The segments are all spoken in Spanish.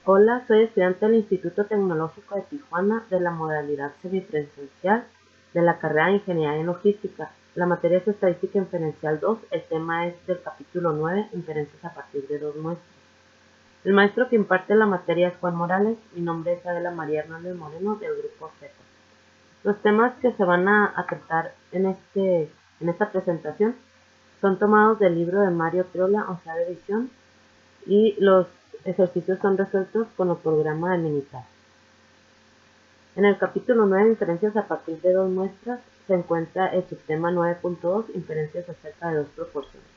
Hola, soy estudiante del Instituto Tecnológico de Tijuana de la modalidad semipresencial de la carrera de Ingeniería en Logística. La materia es Estadística Inferencial 2, el tema es del capítulo 9, Inferencias a partir de dos muestras. El maestro que imparte la materia es Juan Morales, mi nombre es Adela María Hernández Moreno del grupo Z. Los temas que se van a tratar en esta presentación son tomados del libro de Mario Triola, 11ª edición, y los ejercicios son resueltos con el programa de Minitab. En el capítulo 9, inferencias a partir de dos muestras, se encuentra el subtema 9.2, inferencias acerca de dos proporciones.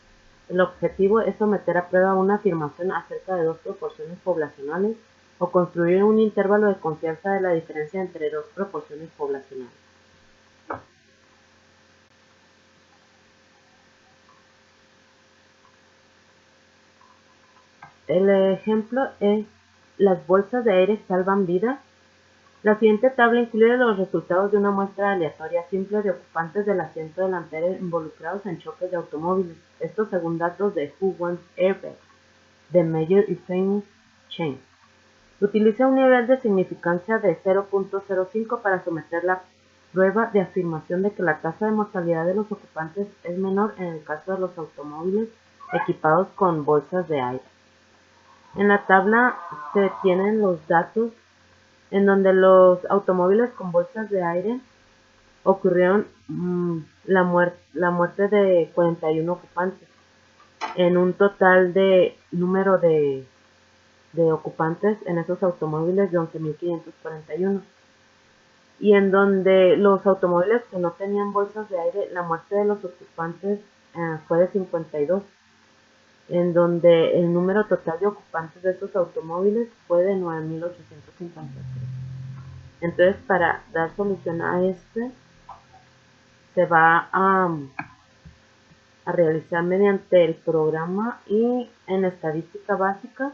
El objetivo es someter a prueba una afirmación acerca de dos proporciones poblacionales o construir un intervalo de confianza de la diferencia entre dos proporciones poblacionales. El ejemplo es: las bolsas de aire salvan vidas. La siguiente tabla incluye los resultados de una muestra aleatoria simple de ocupantes del asiento delantero involucrados en choques de automóviles. Esto según datos de Who Wants Airbags, de Meyer y Famous Chain. Utiliza un nivel de significancia de 0.05 para someter la prueba de afirmación de que la tasa de mortalidad de los ocupantes es menor en el caso de los automóviles equipados con bolsas de aire. En la tabla se tienen los datos en donde los automóviles con bolsas de aire ocurrieron la muerte de 41 ocupantes, en un total de número de ocupantes en esos automóviles de 11.541. Y en donde los automóviles que no tenían bolsas de aire, la muerte de los ocupantes fue de 52, en donde el número total de ocupantes de estos automóviles fue de 9.853. Entonces, para dar solución a se va a realizar mediante el programa y en estadística básica,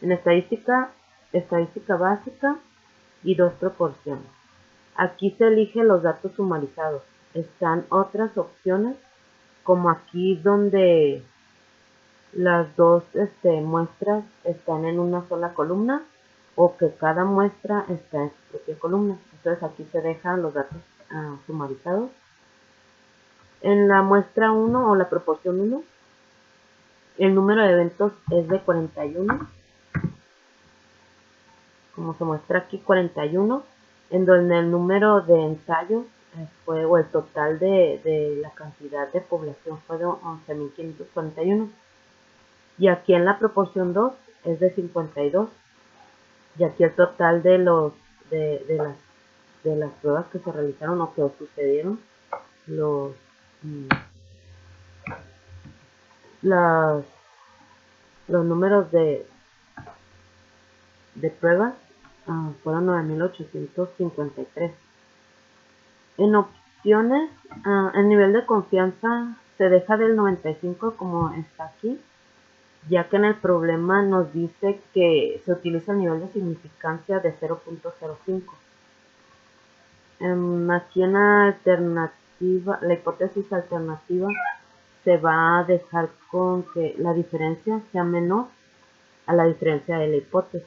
estadística básica y dos proporciones. Aquí se eligen los datos sumarizados. Están otras opciones, como aquí donde las dos muestras están en una sola columna, o que cada muestra está en su propia columna. Entonces aquí se dejan los datos sumarizados. En la muestra 1 o la proporción 1, el número de eventos es de 41, como se muestra aquí, 41, en donde el número de ensayos fue, o el total de la cantidad de población fue de 11.541. Y aquí en la proporción 2 es de 52. Y aquí el total de las pruebas que se realizaron o que sucedieron, los números de pruebas fueron 9.853. En opciones, el nivel de confianza se deja del 95 como está aquí, ya que en el problema nos dice que se utiliza el nivel de significancia de 0.05. Aquí en la hipótesis alternativa, se va a dejar con que la diferencia sea menor a la diferencia de la hipótesis.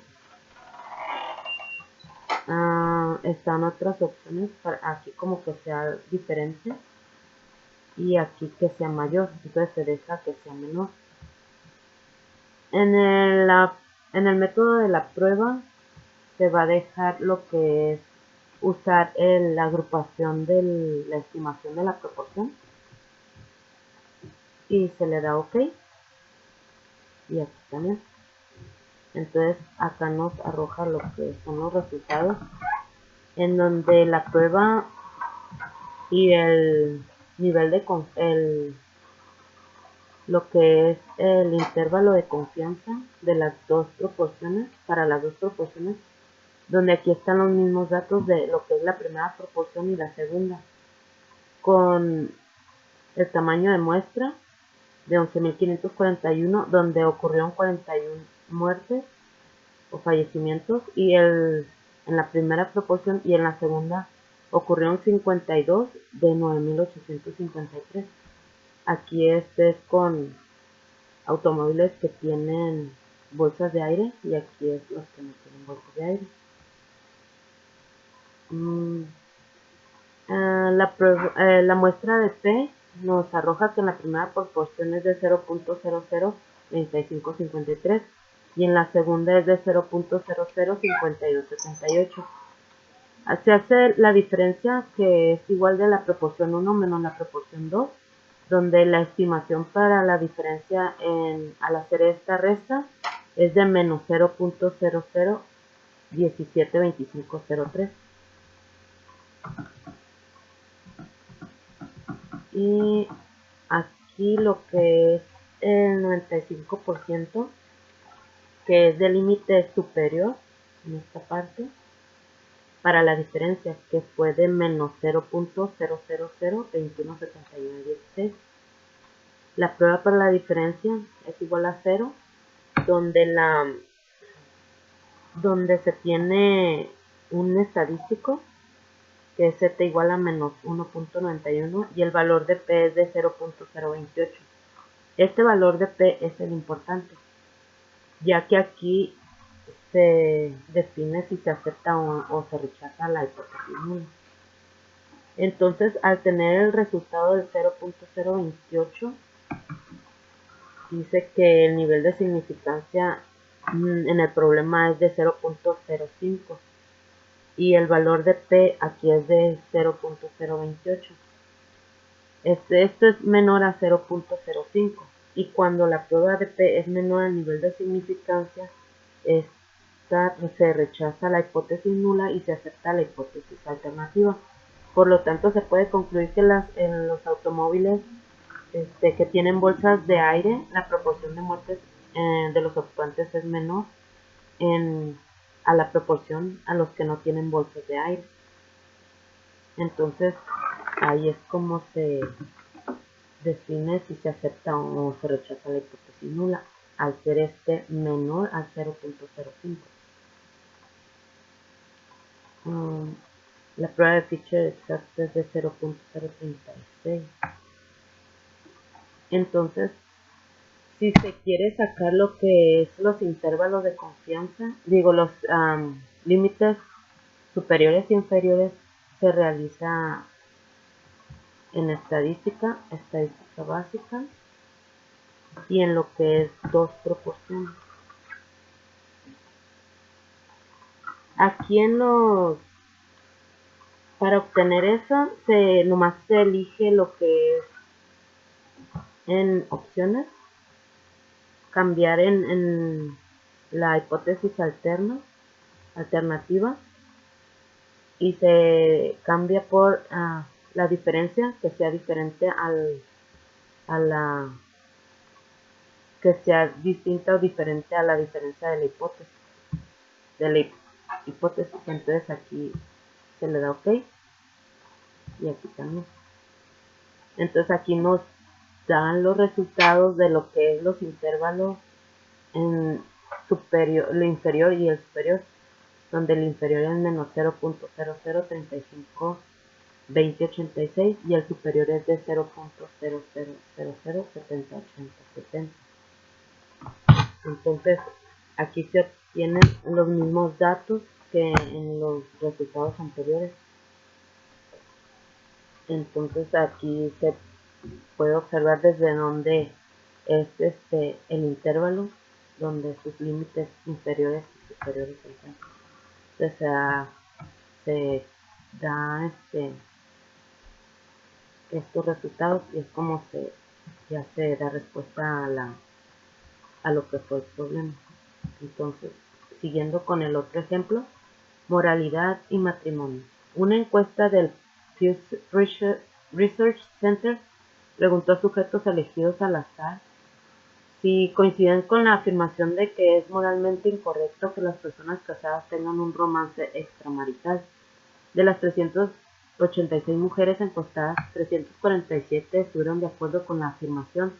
Están otras opciones para aquí como que sea diferente y aquí que sea mayor, entonces se deja que sea menor. En el método de la prueba se va a dejar lo que es usar la agrupación de la estimación de la proporción y se le da OK, y aquí también. Entonces acá nos arroja lo que son los resultados, en donde la prueba y el nivel de lo que es el intervalo de confianza de las dos proporciones, para las dos proporciones, donde aquí están los mismos datos de lo que es la primera proporción y la segunda, con el tamaño de muestra de 11.541, donde ocurrieron 41 muertes o fallecimientos, y en la primera proporción y en la segunda ocurrieron 52 de 9.853. Aquí es con automóviles que tienen bolsas de aire y aquí es los que no tienen bolsas de aire. La muestra de P nos arroja que en la primera proporción es de 0.003553 y en la segunda es de 0.005278. Se hace la diferencia que es igual de la proporción 1 menos la proporción 2, donde la estimación para la diferencia al hacer esta resta es de menos 0.00172503. Y aquí lo que es el 95%, que es del límite superior en esta parte, para la diferencia, que fue de menos 0.000217916. La prueba para la diferencia es igual a 0, donde se tiene un estadístico que es z igual a menos 1.91 y el valor de p es de 0.028. Este valor de p es el importante, ya que aquí se define si se acepta o se rechaza la hipótesis nula. Entonces, al tener el resultado de 0.028, dice que el nivel de significancia en el problema es de 0.05 y el valor de p aquí es de 0.028. Esto es menor a 0.05 y cuando la prueba de p es menor al nivel de significancia, se rechaza la hipótesis nula y se acepta la hipótesis alternativa. Por lo tanto, se puede concluir que en los automóviles que tienen bolsas de aire, la proporción de muertes de los ocupantes es menor a la proporción a los que no tienen bolsas de aire. Entonces, ahí es como se define si se acepta o se rechaza la hipótesis nula, al ser este menor al 0.05. La prueba de Fisher exacta es de 0.036. Entonces, si se quiere sacar lo que es los intervalos de confianza, los límites superiores e inferiores, se realiza en estadística básica y en lo que es dos proporciones. Aquí para obtener eso, nomás se elige lo que es en opciones, cambiar en la hipótesis alternativa y se cambia por la diferencia que sea diferente que sea distinta o diferente a la diferencia de la hipótesis. Entonces aquí se le da OK y aquí también. Entonces aquí nos dan los resultados de lo que es los intervalos en el inferior y el superior, donde el inferior es menos 0.00352086 y el superior es de 0.0000708070. Entonces aquí se obtienen los mismos datos que en los resultados anteriores. Entonces aquí se puede observar desde donde es el intervalo, donde sus límites inferiores y superiores se encuentran. Entonces se da estos resultados y es como ya se da respuesta a lo que fue el problema. Entonces, siguiendo con el otro ejemplo, moralidad y matrimonio. Una encuesta del Pew Research Center preguntó a sujetos elegidos al azar si coinciden con la afirmación de que es moralmente incorrecto que las personas casadas tengan un romance extramarital. De las 386 mujeres encuestadas, 347 estuvieron de acuerdo con la afirmación.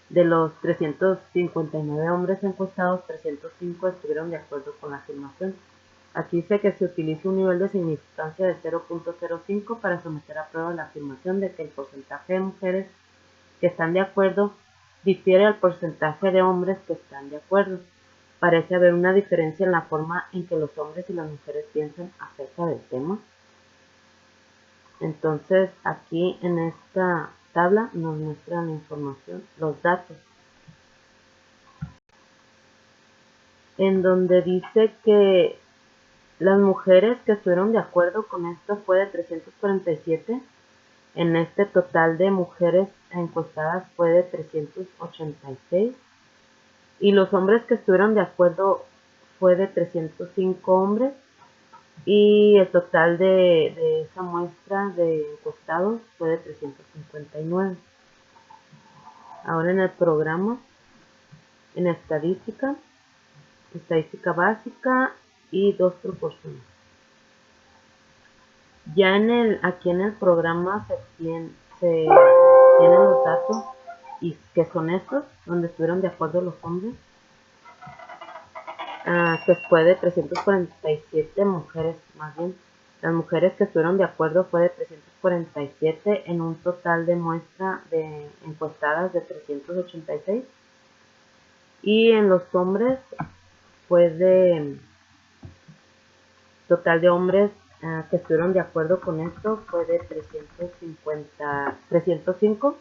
De los 359 hombres encuestados, 305 estuvieron de acuerdo con la afirmación. Aquí dice que se utiliza un nivel de significancia de 0.05 para someter a prueba la afirmación de que el porcentaje de mujeres que están de acuerdo difiere al porcentaje de hombres que están de acuerdo. parece haber una diferencia en la forma en que los hombres y las mujeres piensan acerca del tema. Entonces aquí en esta tabla nos muestra la información, los datos, en donde dice que las mujeres que estuvieron de acuerdo con esto fue de 347. En este total de mujeres encuestadas fue de 386. Y los hombres que estuvieron de acuerdo fue de 305 hombres. Y el total de esa muestra de encuestados fue de 359. Ahora en el programa, en estadística básica y dos proporciones. Ya aquí en el programa se tienen los datos, y que son estos, donde estuvieron de acuerdo los hombres, que fue de 347 mujeres, más bien. Las mujeres que estuvieron de acuerdo fue de 347 en un total de muestra de encuestadas de 386. Y en los hombres fue de total de hombres que estuvieron de acuerdo con esto fue de 305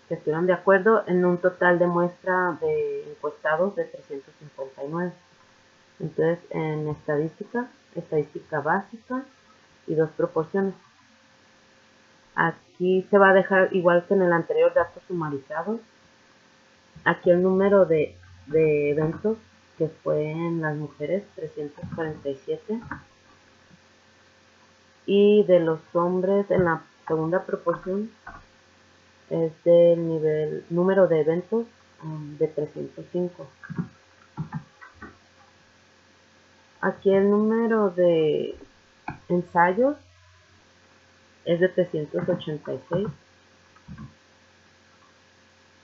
que estuvieron de acuerdo en un total de muestra de encuestados de 359. Entonces en estadística básica y dos proporciones. Aquí se va a dejar igual que en el anterior datos sumarizados. Aquí el número de eventos que fue en las mujeres 347. Y de los hombres en la segunda proporción es del número de eventos de 305. Aquí el número de ensayos es de 386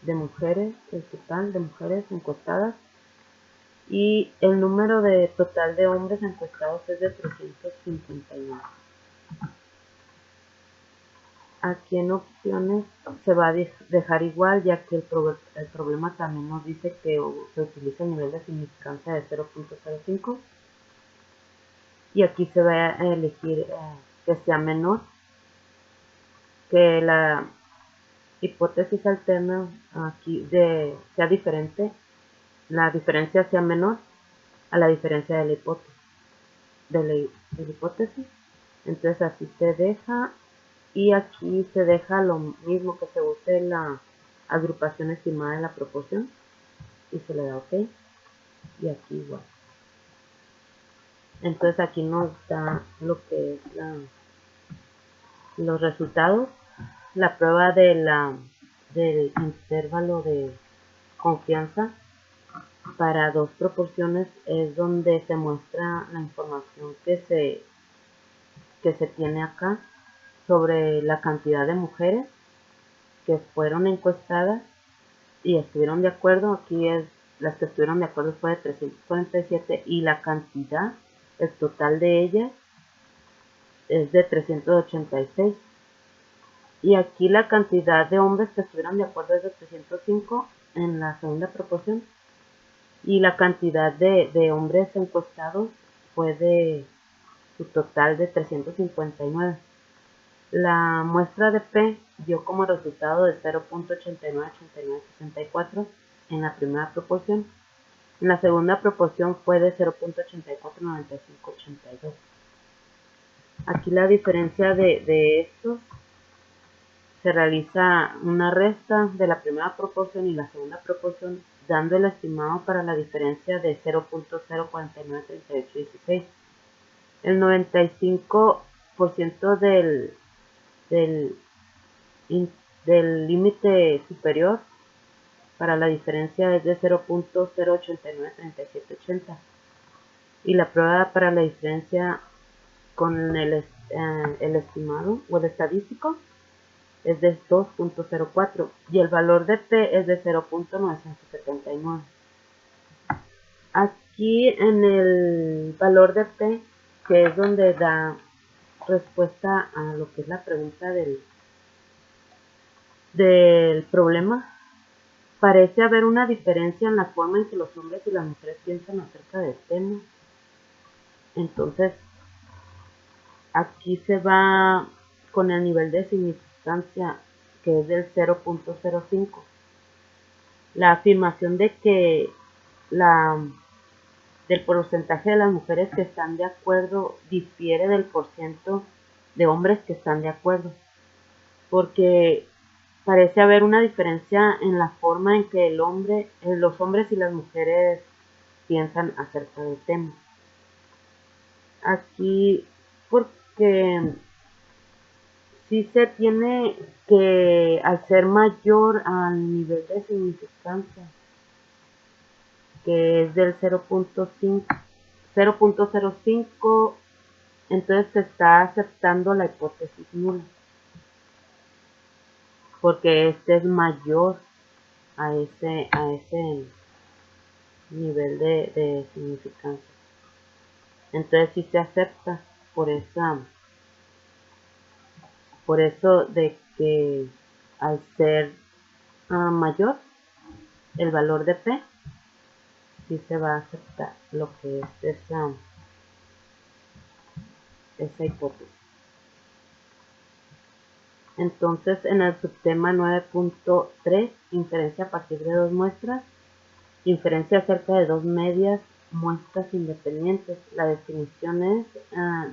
de mujeres, el total de mujeres encuestadas, y el número de total de hombres encuestados es de 351. Aquí en opciones se va a dejar igual, ya que el problema también nos dice que se utiliza el nivel de significancia de 0.05, y aquí se va a elegir que sea menor, que la hipótesis alterna aquí sea diferente, la diferencia sea menor a la diferencia de la hipótesis. Entonces así se deja, y aquí se deja lo mismo, que se use la agrupación estimada de la proporción, y se le da OK, y aquí igual. Entonces aquí nos da lo que es los resultados. La prueba del intervalo de confianza para dos proporciones es donde se muestra la información que se tiene acá sobre la cantidad de mujeres que fueron encuestadas y estuvieron de acuerdo. Aquí las que estuvieron de acuerdo fue de 347, y la cantidad, el total de ellas es de 386. Y aquí la cantidad de hombres que estuvieron de acuerdo es de 305 en la segunda proporción, y la cantidad de hombres encuestados fue de su total de 359. La muestra de P dio como resultado de 0.898964 en la primera proporción. En la segunda proporción fue de 0.849582. Aquí la diferencia de estos, se realiza una resta de la primera proporción y la segunda proporción, dando el estimado para la diferencia de 0.0493816. El 95% del límite superior para la diferencia es de 0.0893780, y la prueba para la diferencia con el estimado o el estadístico es de 2.04, y el valor de P es de 0.979. Aquí en el valor de P, que es donde da respuesta a lo que es la pregunta del problema, parece haber una diferencia en la forma en que los hombres y las mujeres piensan acerca del tema. Entonces, aquí se va con el nivel de significancia, que es del 0.05. La afirmación de que del porcentaje de las mujeres que están de acuerdo difiere del porcentaje de hombres que están de acuerdo, porque parece haber una diferencia en la forma en que los hombres y las mujeres piensan acerca del tema. Aquí, porque sí se tiene que, al ser mayor al nivel de significancia, que es del 0.05, entonces se está aceptando la hipótesis nula, porque este es mayor a ese nivel de significancia. Entonces sí se acepta por eso de que al ser mayor el valor de P, sí se va a aceptar lo que es esa hipótesis. Entonces, en el subtema 9.3, inferencia a partir de dos muestras, inferencia acerca de dos medias muestras independientes. La definición es,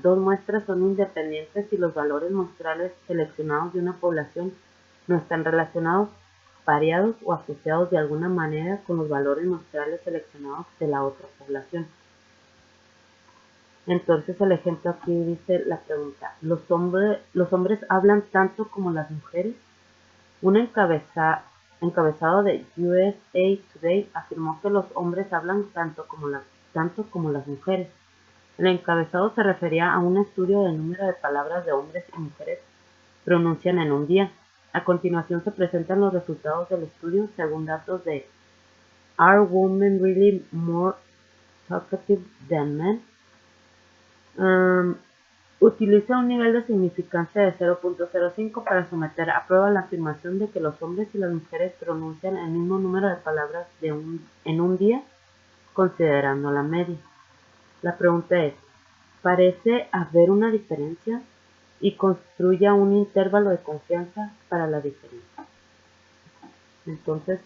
dos muestras son independientes si los valores muestrales seleccionados de una población no están relacionados, variados o asociados de alguna manera con los valores muestrales seleccionados de la otra población. Entonces el ejemplo aquí dice la pregunta, ¿los hombres hablan tanto como las mujeres? Un encabezado de USA Today afirmó que los hombres hablan tanto como las mujeres. El encabezado se refería a un estudio del número de palabras de hombres y mujeres pronuncian en un día. A continuación se presentan los resultados del estudio según datos de ¿Are women really more talkative than men? Utiliza un nivel de significancia de 0.05 para someter a prueba la afirmación de que los hombres y las mujeres pronuncian el mismo número de palabras en un día, considerando la media. La pregunta es, ¿parece haber una diferencia? Y construya un intervalo de confianza para la diferencia. Entonces,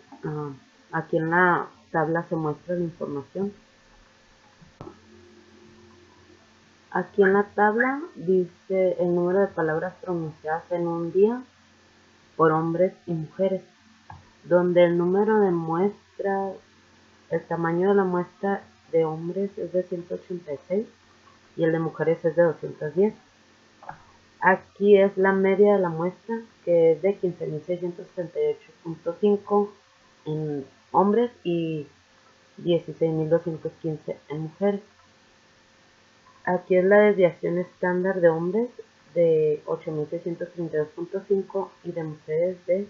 aquí en la tabla se muestra la información. Aquí en la tabla dice el número de palabras pronunciadas en un día por hombres y mujeres, donde el número de muestras, el tamaño de la muestra de hombres es de 186 y el de mujeres es de 210. Aquí es la media de la muestra, que es de 15.678.5 en hombres y 16.215 en mujeres. Aquí es la desviación estándar de hombres de 8.632.5 y de mujeres de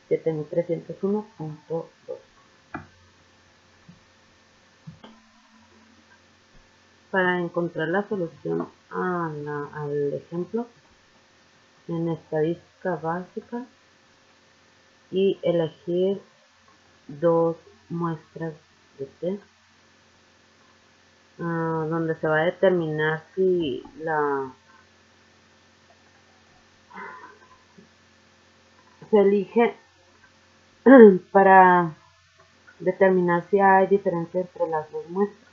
7.301.2. Para encontrar la solución al ejemplo, en estadística básica y elegir dos muestras de T, donde se va a determinar si se elige para determinar si hay diferencia entre las dos muestras.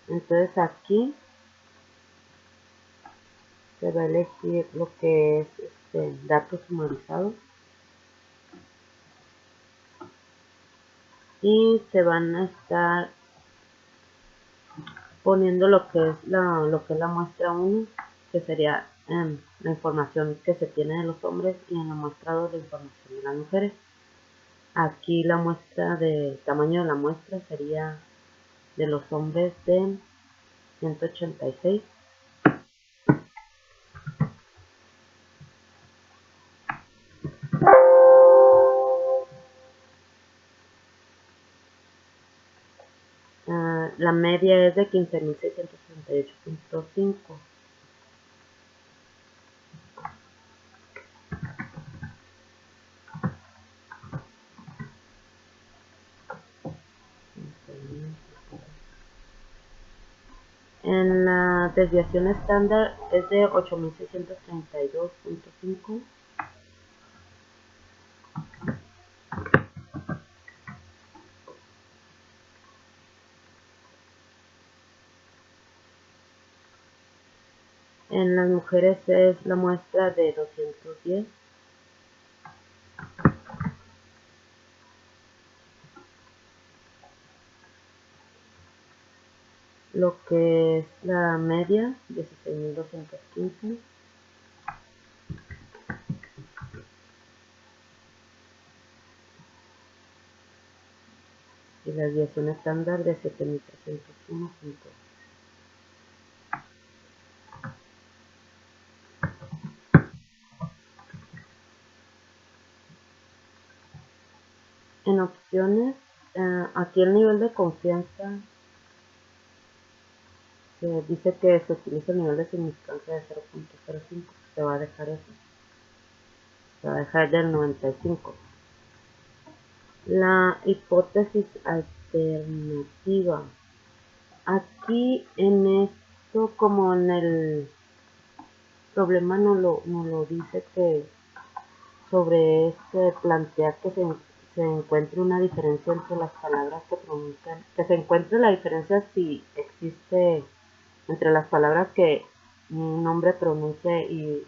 Entonces aquí se va a elegir lo que es datos sumarizados y se van a estar poniendo lo que es la muestra 1, que sería la información que se tiene de los hombres, y en la muestra 2 la información de las mujeres. Aquí la muestra de tamaño de la muestra sería de los hombres de 186. La media es de 15.638.5. En la desviación estándar es de 8632.5. En las mujeres es la muestra de 210. Lo que es la media, 16.215. Y la desviación estándar de 7.301.8. En opciones, aquí el nivel de confianza se dice que se utiliza el nivel de significancia de 0.05. Se va a dejar eso. Se va a dejar del 95. La hipótesis alternativa. Aquí en esto, como en el problema no lo dice, que sobre este plantear que se encuentre una diferencia entre las palabras que pronuncian, que se encuentre la diferencia si existe entre las palabras que un hombre pronuncia y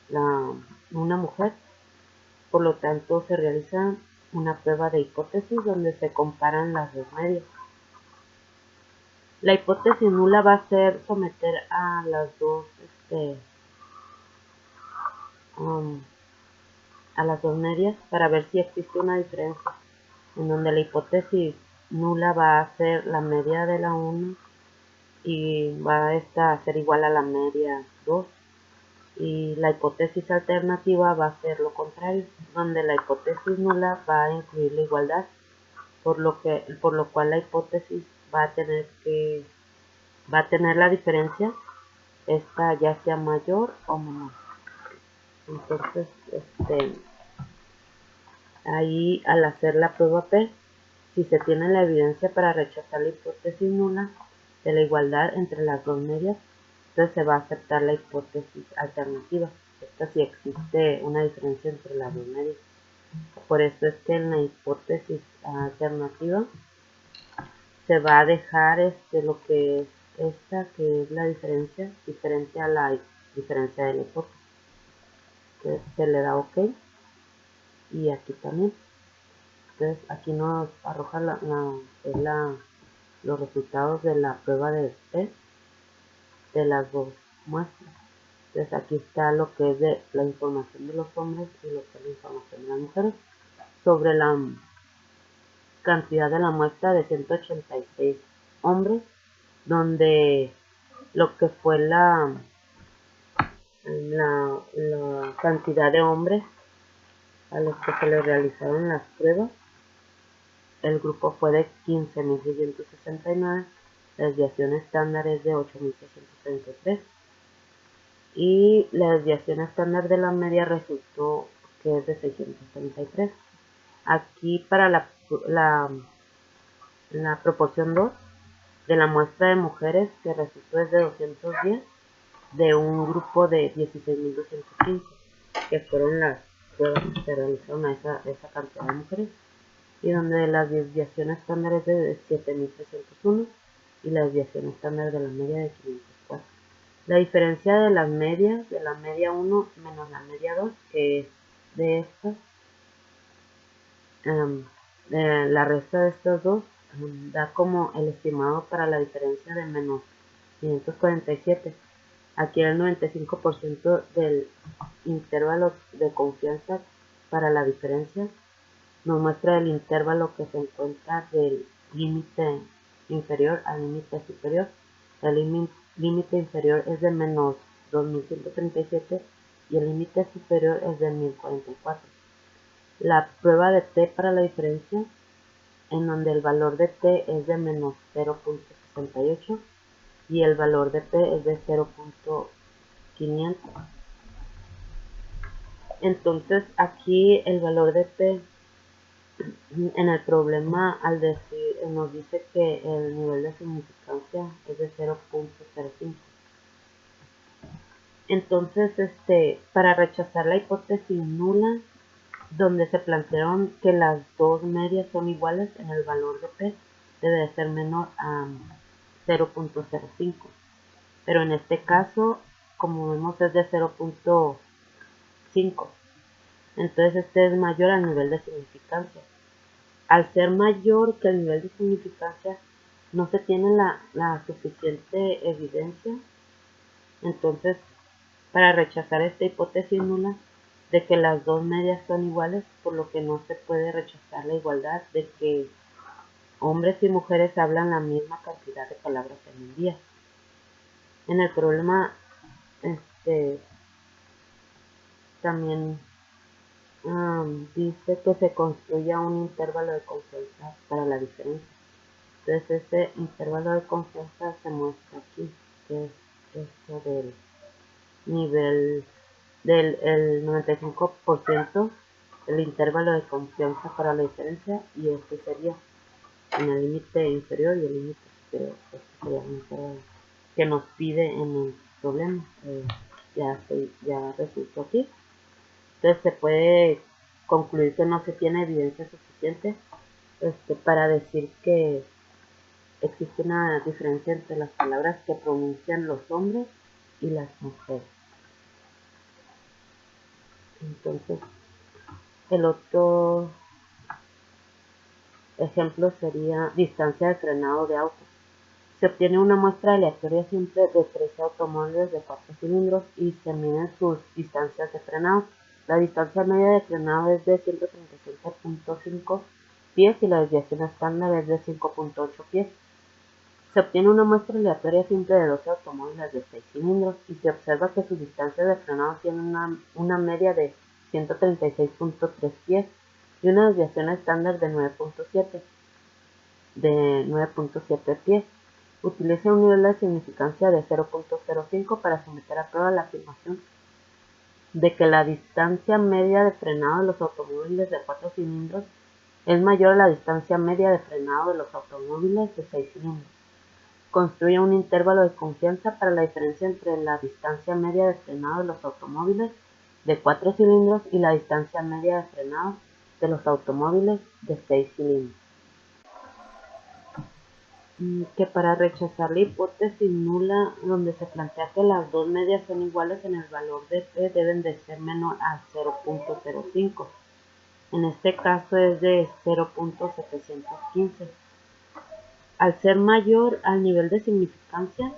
una mujer. Por lo tanto, se realiza una prueba de hipótesis donde se comparan las dos medias. La hipótesis nula va a ser someter a las dos a las dos medias para ver si existe una diferencia, en donde la hipótesis nula va a ser la media de la 1 y va a ser igual a la media 2, y la hipótesis alternativa va a ser lo contrario, donde la hipótesis nula va a incluir la igualdad, por lo cual la hipótesis va a tener la diferencia, esta ya sea mayor o menor. Entonces, ahí al hacer la prueba P, si se tiene la evidencia para rechazar la hipótesis nula de la igualdad entre las dos medias, entonces se va a aceptar la hipótesis alternativa. Esta si existe una diferencia entre las dos medias. Por eso es que en la hipótesis alternativa se va a dejar lo que es esta, que es la diferencia, diferente a la diferencia de la hipótesis. Entonces se le da OK. Y aquí también. Entonces aquí nos arroja los resultados de la prueba de test de las dos muestras. Entonces aquí está lo que es de la información de los hombres y lo que es la información de las mujeres sobre la cantidad de la muestra de 186 hombres, donde lo que fue la cantidad de hombres a los que se les realizaron las pruebas, el grupo fue de 15.669, la desviación estándar es de 8.633 y la desviación estándar de la media resultó que es de 633. Aquí para la proporción 2 de la muestra de mujeres, que resultó es de 210, de un grupo de 16.215, que fueron las pruebas que se realizaron a esa cantidad de mujeres, y donde la desviación estándar es de 7.301 y la desviación estándar de la media de 504. La diferencia de las medias, de la media 1 menos la media 2, que es de estas, la resta de estas dos, da como el estimado para la diferencia de menos 547. Aquí el 95% del intervalo de confianza para la diferencia nos muestra el intervalo que se encuentra del límite inferior al límite superior. El límite inferior es de menos 2.137 y el límite superior es de 1.044. La prueba de t para la diferencia, en donde el valor de t es de menos 0.68 y el valor de p es de 0.500. Entonces aquí el valor de p en el problema, al decir, nos dice que el nivel de significancia es de 0.05. Entonces, para rechazar la hipótesis nula, donde se plantearon que las dos medias son iguales en el valor de P, debe de ser menor a 0.05. Pero en este caso, como vemos, es de 0.5. Entonces este es mayor al nivel de significancia. Al ser mayor que el nivel de significancia, no se tiene la suficiente evidencia. Entonces, para rechazar esta hipótesis nula de que las dos medias son iguales, por lo que no se puede rechazar la igualdad de que hombres y mujeres hablan la misma cantidad de palabras en un día. En el problema, también dice que se construya un intervalo de confianza para la diferencia. Entonces ese intervalo de confianza se muestra aquí, que es esto del nivel del 95%, el intervalo de confianza para la diferencia, y este sería en el límite inferior y el límite superior. Este sería el intervalo que nos pide en el problema. Ya resultó aquí. Entonces se puede concluir que no se tiene evidencia suficiente para decir que existe una diferencia entre las palabras que pronuncian los hombres y las mujeres. Entonces, el otro ejemplo sería distancia de frenado de autos. Se obtiene una muestra aleatoria simple de 13 automóviles de 4 cilindros y se miden sus distancias de frenado. La distancia media de frenado es de 137.5 pies y la desviación estándar es de 5.8 pies. Se obtiene una muestra aleatoria simple de 12 automóviles de 6 cilindros y se observa que sus distancias de frenado tienen una media de 136.3 pies y una desviación estándar de 9.7 pies. Utiliza un nivel de significancia de 0.05 para someter a prueba la afirmación de que la distancia media de frenado de los automóviles de 4 cilindros es mayor a la distancia media de frenado de los automóviles de 6 cilindros. Construye un intervalo de confianza para la diferencia entre la distancia media de frenado de los automóviles de 4 cilindros y la distancia media de frenado de los automóviles de 6 cilindros. Que para rechazar la hipótesis nula donde se plantea que las dos medias son iguales en el valor de P deben de ser menor a 0.05. En este caso es de 0.715. Al ser mayor al nivel de significancia,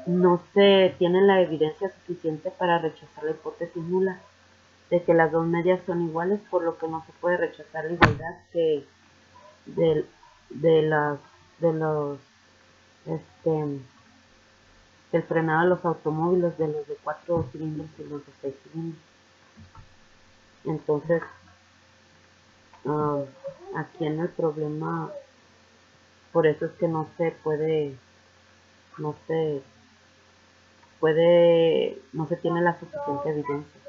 no se tiene la evidencia suficiente para rechazar la hipótesis nula de que las dos medias son iguales, por lo que no se puede rechazar la igualdad del frenado de los automóviles de los de 4 cilindros y los de 6 cilindros. Entonces, aquí en el problema, por eso es que no se tiene la suficiente evidencia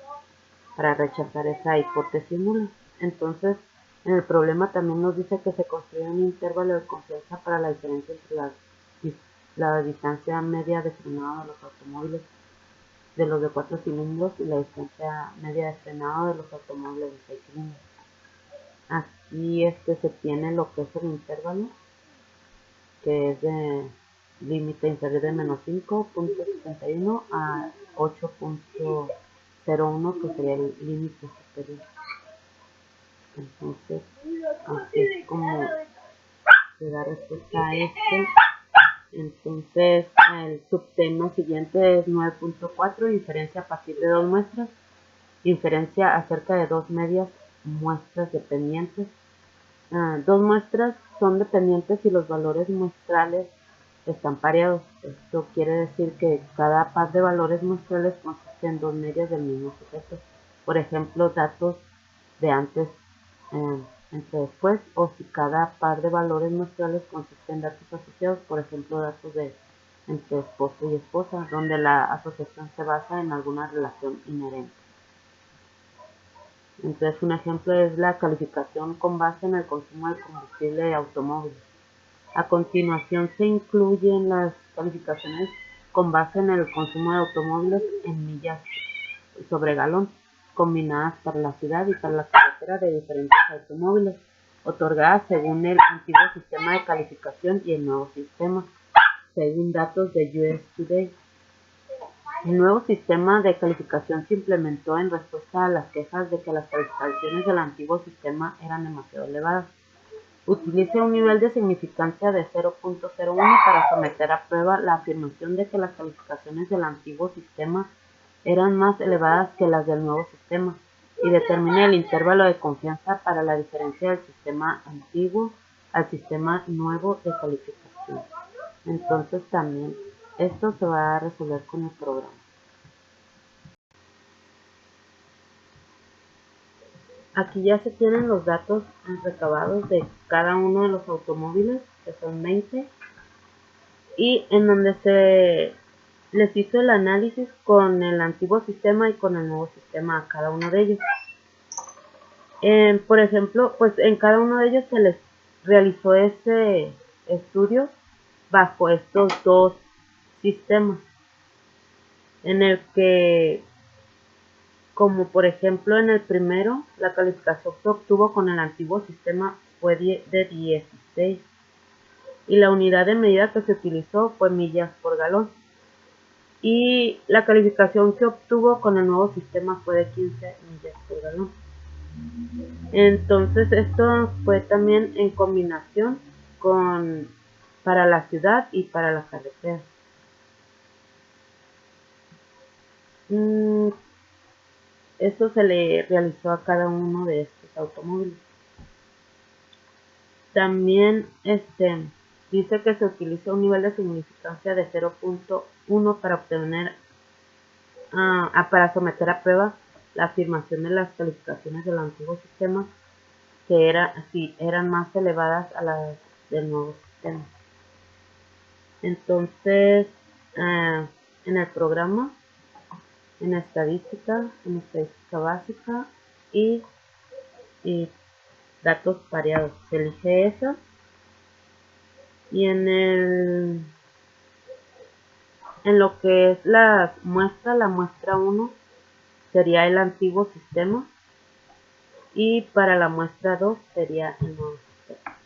para rechazar esa hipótesis nula. Entonces, en el problema también nos dice que se construye un intervalo de confianza para la diferencia entre la distancia media de frenado de los automóviles de los de 4 cilindros y la distancia media de frenado de los automóviles de 6 cilindros. Aquí se tiene lo que es el intervalo, que es de límite inferior de menos 5.71 a 8.01, que sería el límite superior. Entonces, así es como se da respuesta a Entonces, el subtema siguiente es 9.4, inferencia a partir de dos muestras. Inferencia acerca de dos medias muestras dependientes. Dos muestras son dependientes si los valores muestrales están pareados. Esto quiere decir que cada par de valores muestrales consiste en dos medias del mismo sujeto. Por ejemplo, datos de antes entre después, o si cada par de valores muestrales consiste en datos asociados, por ejemplo, datos de entre esposo y esposa, donde la asociación se basa en alguna relación inherente. Entonces, un ejemplo es la calificación con base en el consumo de combustible de automóviles. A continuación se incluyen las calificaciones con base en el consumo de automóviles en millas sobre galón, combinadas para la ciudad y para la carretera de diferentes automóviles, otorgadas según el antiguo sistema de calificación y el nuevo sistema, según datos de US Today. El nuevo sistema de calificación se implementó en respuesta a las quejas de que las calificaciones del antiguo sistema eran demasiado elevadas. Utiliza un nivel de significancia de 0.01 para someter a prueba la afirmación de que las calificaciones del antiguo sistema eran más elevadas que las del nuevo sistema, y determina el intervalo de confianza para la diferencia del sistema antiguo al sistema nuevo de calificación. Entonces también esto se va a resolver con el programa. Aquí ya se tienen los datos recabados de cada uno de los automóviles, que son 20, y en donde se les hizo el análisis con el antiguo sistema y con el nuevo sistema a cada uno de ellos. Por ejemplo, pues en cada uno de ellos se les realizó ese estudio bajo estos dos sistemas, en el que, como por ejemplo en el primero, la calificación que obtuvo con el antiguo sistema fue de 16 y la unidad de medida que se utilizó fue millas por galón, y la calificación que obtuvo con el nuevo sistema fue de 15 millas por galón. Entonces esto fue también en combinación con para la ciudad y para la carretera. Esto se le realizó a cada uno de estos automóviles. También dice que se utiliza un nivel de significancia de 0.1 para obtener para someter a prueba la afirmación de las calificaciones del antiguo sistema, que eran más elevadas a las del nuevo sistema. Entonces, en el programa, en estadística básica y datos pareados, se elige eso, y en lo que es la muestra 1 sería el antiguo sistema, y para la muestra 2 sería el nuevo sistema.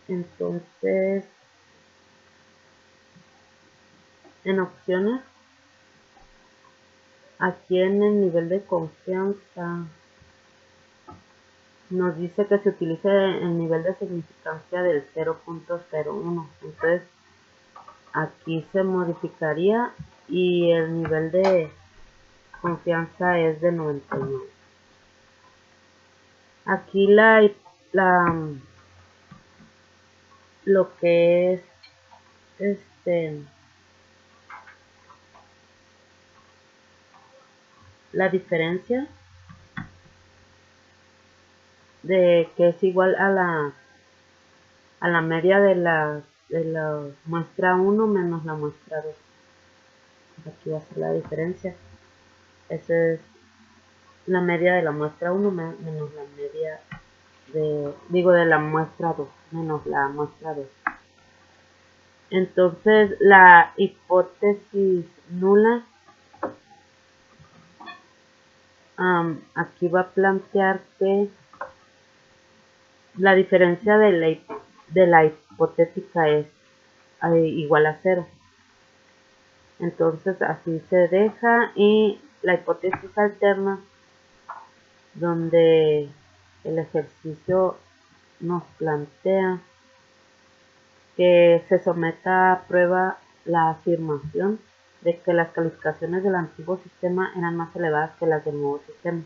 Entonces, en opciones, aquí en el nivel de confianza nos dice que se utilice el nivel de significancia del 0.01. Entonces aquí se modificaría y el nivel de confianza es de 99. Aquí lo que es la diferencia de que es igual a la media de la muestra 1 menos la muestra 2. Aquí va a ser la diferencia. Esa es la media de la muestra 1 menos la media de la muestra 2 menos la muestra 2. Entonces la hipótesis nula aquí va a plantear que la diferencia de la hipotética es igual a 0. Entonces así se deja, y la hipótesis alterna, donde el ejercicio nos plantea que se someta a prueba la afirmación de que las calificaciones del antiguo sistema eran más elevadas que las del nuevo sistema.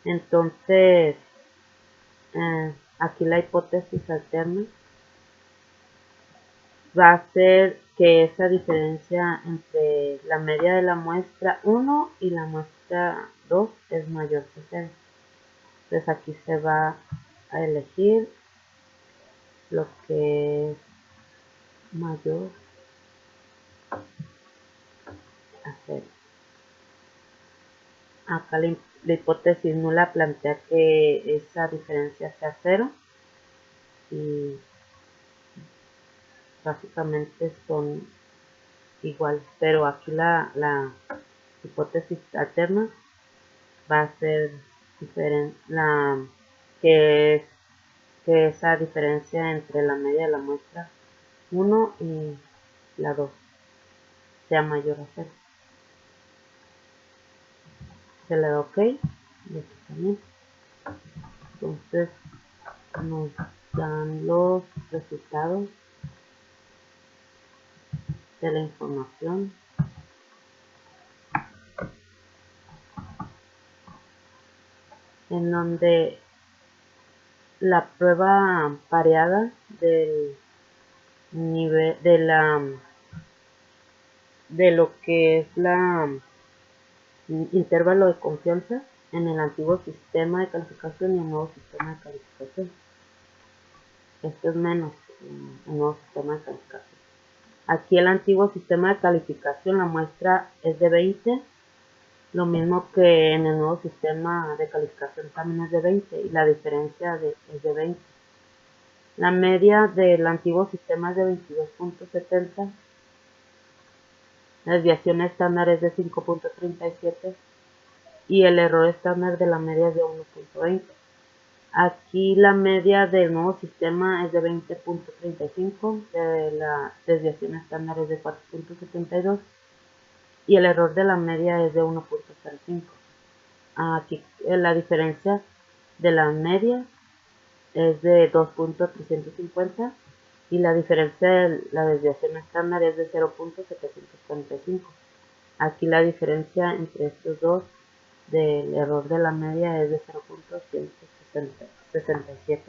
Entonces, aquí la hipótesis alterna va a ser que esa diferencia entre la media de la muestra 1 y la muestra 2 es mayor que 0. Entonces aquí se va a elegir lo que es mayor a 0. Acá la hipótesis nula plantea que esa diferencia sea 0, y básicamente son iguales, pero aquí la hipótesis alterna va a ser diferente, que esa diferencia entre la media de la muestra 1 y la 2 sea mayor a 0. Se le da OK y aquí también. Entonces nos dan los resultados de la información en donde la prueba pareada del nivel de lo que es la intervalo de confianza en el antiguo sistema de calificación y el nuevo sistema de calificación. Esto es menos el nuevo sistema de calificación. Aquí el antiguo sistema de calificación, la muestra es de 20, lo mismo que en el nuevo sistema de calificación también es de 20 y la diferencia es de 20. La media del antiguo sistema es de 22.70, la desviación estándar es de 5.37 y el error estándar de la media es de 1.20. Aquí la media del nuevo sistema es de 20.35, la desviación estándar es de 4.72 y el error de la media es de 1.05. Aquí la diferencia de la media es de 2.350 y la diferencia de la desviación estándar es de 0.745. Aquí la diferencia entre estos dos del error de la media es de 0.167.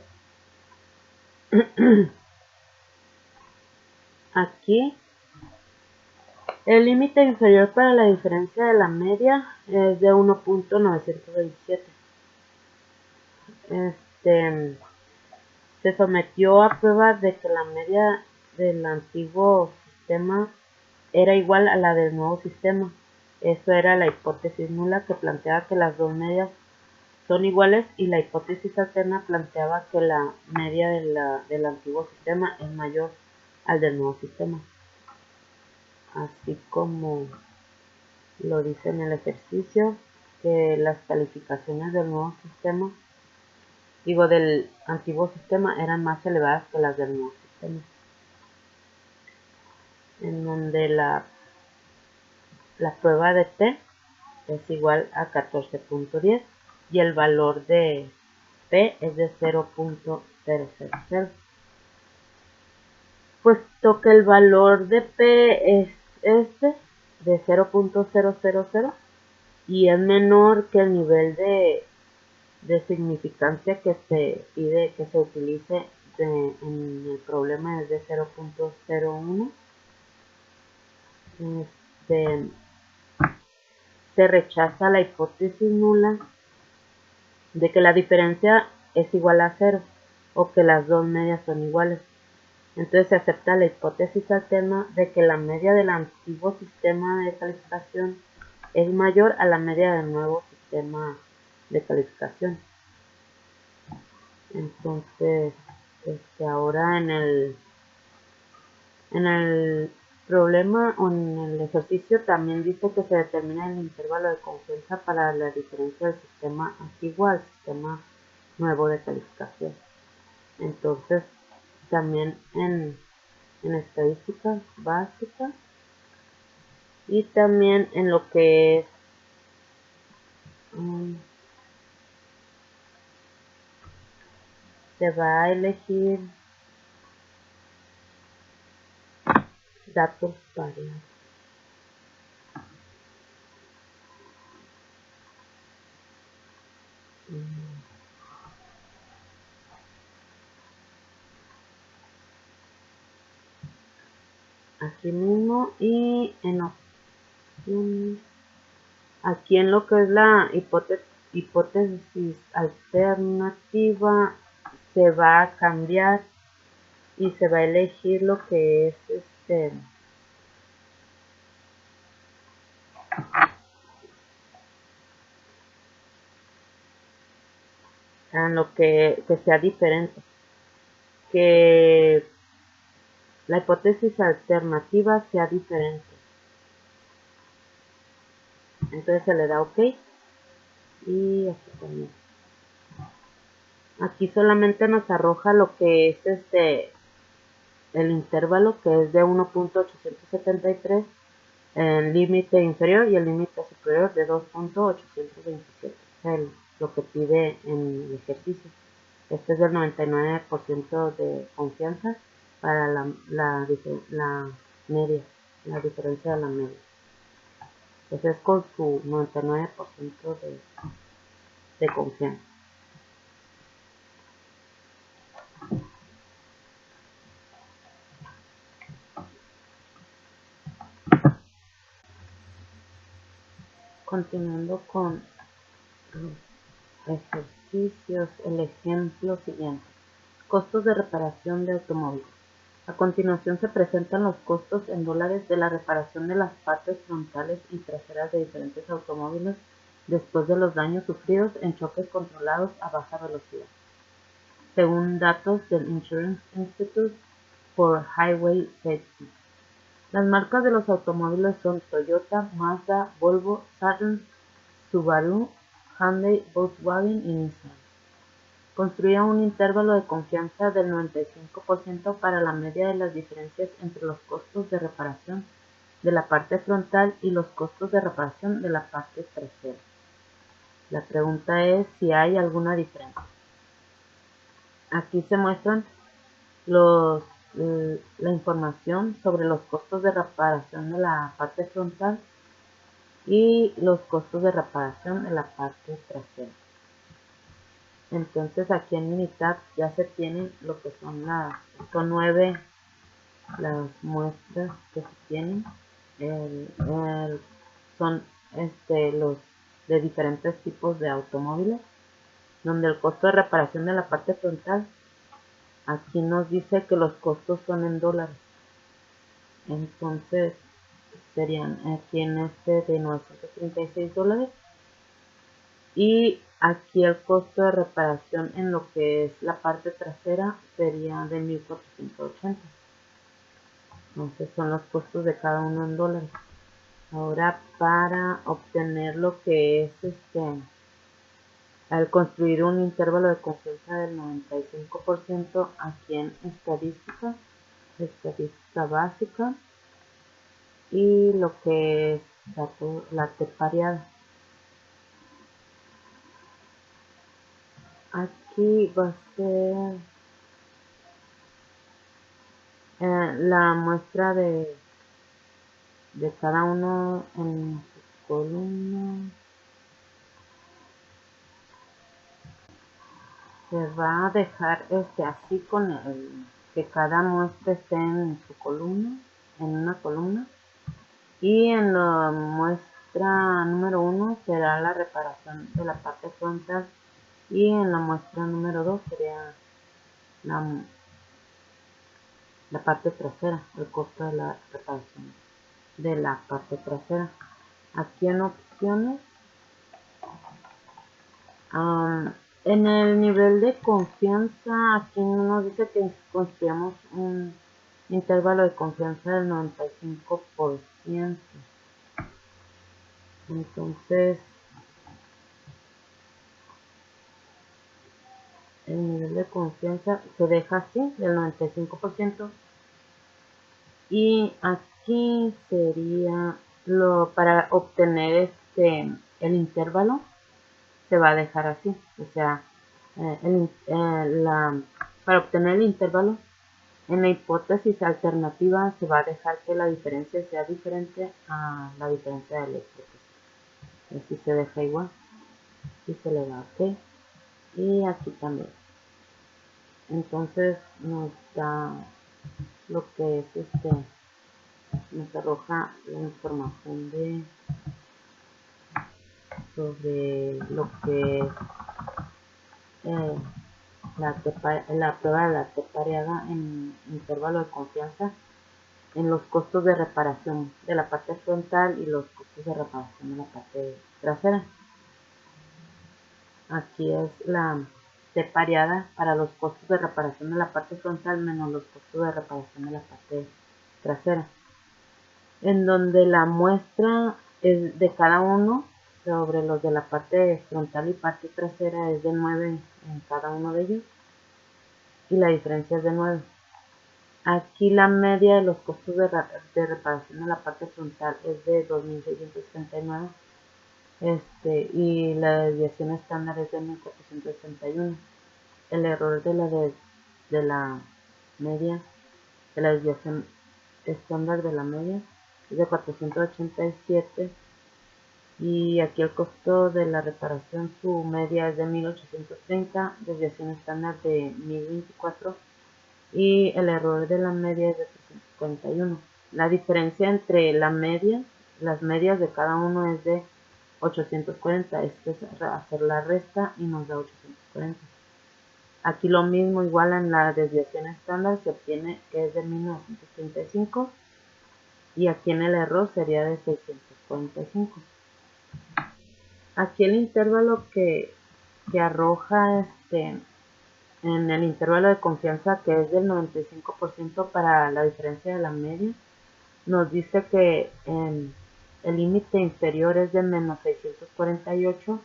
Aquí el límite inferior para la diferencia de la media es de 1.927. Se sometió a prueba de que la media del antiguo sistema era igual a la del nuevo sistema. Eso era la hipótesis nula, que planteaba que las dos medias son iguales, y la hipótesis alterna planteaba que la media del antiguo sistema es mayor al del nuevo sistema, así como lo dice en el ejercicio, que las calificaciones del nuevo sistema, del antiguo sistema, eran más elevadas que las del nuevo sistema, en donde la prueba de T es igual a 14.10 y el valor de P es de 0.000. Puesto que el valor de P es este, de 0.000, y es menor que el nivel de significancia que se pide que se utilice en el problema, es de 0.01, se rechaza la hipótesis nula de que la diferencia es igual a 0 o que las dos medias son iguales. Entonces se acepta la hipótesis alterna de que la media del antiguo sistema de calificación es mayor a la media del nuevo sistema de calificación. Entonces, ahora en el problema o en el ejercicio también dice que se determina el intervalo de confianza para la diferencia del sistema antiguo al sistema nuevo de calificación. Entonces, también en estadísticas básicas y también en lo que es se va a elegir datos variables. Aquí mismo, y en opciones, aquí en lo que es la hipótesis alternativa, se va a cambiar y se va a elegir lo que es en lo que sea diferente, que la hipótesis alternativa sea diferente. Entonces se le da OK y aquí también. Aquí solamente nos arroja lo que es el intervalo, que es de 1.873, el límite inferior y el límite superior de 2.827, lo que pide en el ejercicio. Este es del 99% de confianza para la media, la diferencia de la media. Entonces es con su 99% de confianza. Continuando con los ejercicios, el ejemplo siguiente. Costos de reparación de automóviles. A continuación se presentan los costos en dólares de la reparación de las partes frontales y traseras de diferentes automóviles después de los daños sufridos en choques controlados a baja velocidad, según datos del Insurance Institute for Highway Safety. Las marcas de los automóviles son Toyota, Mazda, Volvo, Saturn, Subaru, Hyundai, Volkswagen y Nissan. Construía un intervalo de confianza del 95% para la media de las diferencias entre los costos de reparación de la parte frontal y los costos de reparación de la parte trasera. La pregunta es si hay alguna diferencia. Aquí se muestran la información sobre los costos de reparación de la parte frontal y los costos de reparación de la parte trasera. Entonces aquí en Minitab ya se tienen lo que son son 9 las muestras que se tienen. Son los de diferentes tipos de automóviles, donde el costo de reparación de la parte frontal, aquí nos dice que los costos son en dólares. Entonces serían aquí en de $936, y aquí el costo de reparación en lo que es la parte trasera sería de 1.480. Entonces son los costos de cada uno en dólares. Ahora, para obtener lo que es al construir un intervalo de confianza del 95%, aquí en estadística básica, y lo que es la T-pareada. Aquí va a ser la muestra de cada uno en su columna. Se va a dejar así con que cada muestra esté en su columna, en una columna, y en la muestra número 1 será la reparación de la parte frontal, y en la muestra número 2 sería la parte trasera, el costo de la reparación de la parte trasera. Aquí en opciones, en el nivel de confianza, aquí nos dice que construyamos un intervalo de confianza del 95%. Entonces, el nivel de confianza se deja así, del 95%. Y aquí sería para obtener el intervalo, se va a dejar así. O sea, para obtener el intervalo, en la hipótesis alternativa se va a dejar que la diferencia sea diferente a la diferencia de eléctricos. Así se deja igual y se le da OK. Y aquí también. Entonces nos da lo que es nos arroja la información sobre lo que es la prueba de la T-pareada en intervalo de confianza, en los costos de reparación de la parte frontal y los costos de reparación de la parte trasera. Aquí es esté pareada para los costos de reparación de la parte frontal menos los costos de reparación de la parte trasera, en donde la muestra es de cada uno sobre los de la parte frontal y parte trasera es de 9 en cada uno de ellos y la diferencia es de 9. Aquí la media de los costos de reparación de la parte frontal es de 2.639 y la desviación estándar es de 1.461. El error de la media, de la desviación estándar de la media es de 487 y aquí el costo de la reparación, su media es de 1.830, desviación estándar de 1.024 y el error de la media es de 341. La diferencia entre las medias de cada uno es de 840. Esto es hacer la resta y nos da 840. Aquí lo mismo, igual en la desviación estándar se obtiene que es de 1935 y aquí en el error sería de 645. Aquí el intervalo que arroja en el intervalo de confianza, que es del 95% para la diferencia de la media, nos dice que el límite inferior es de menos 648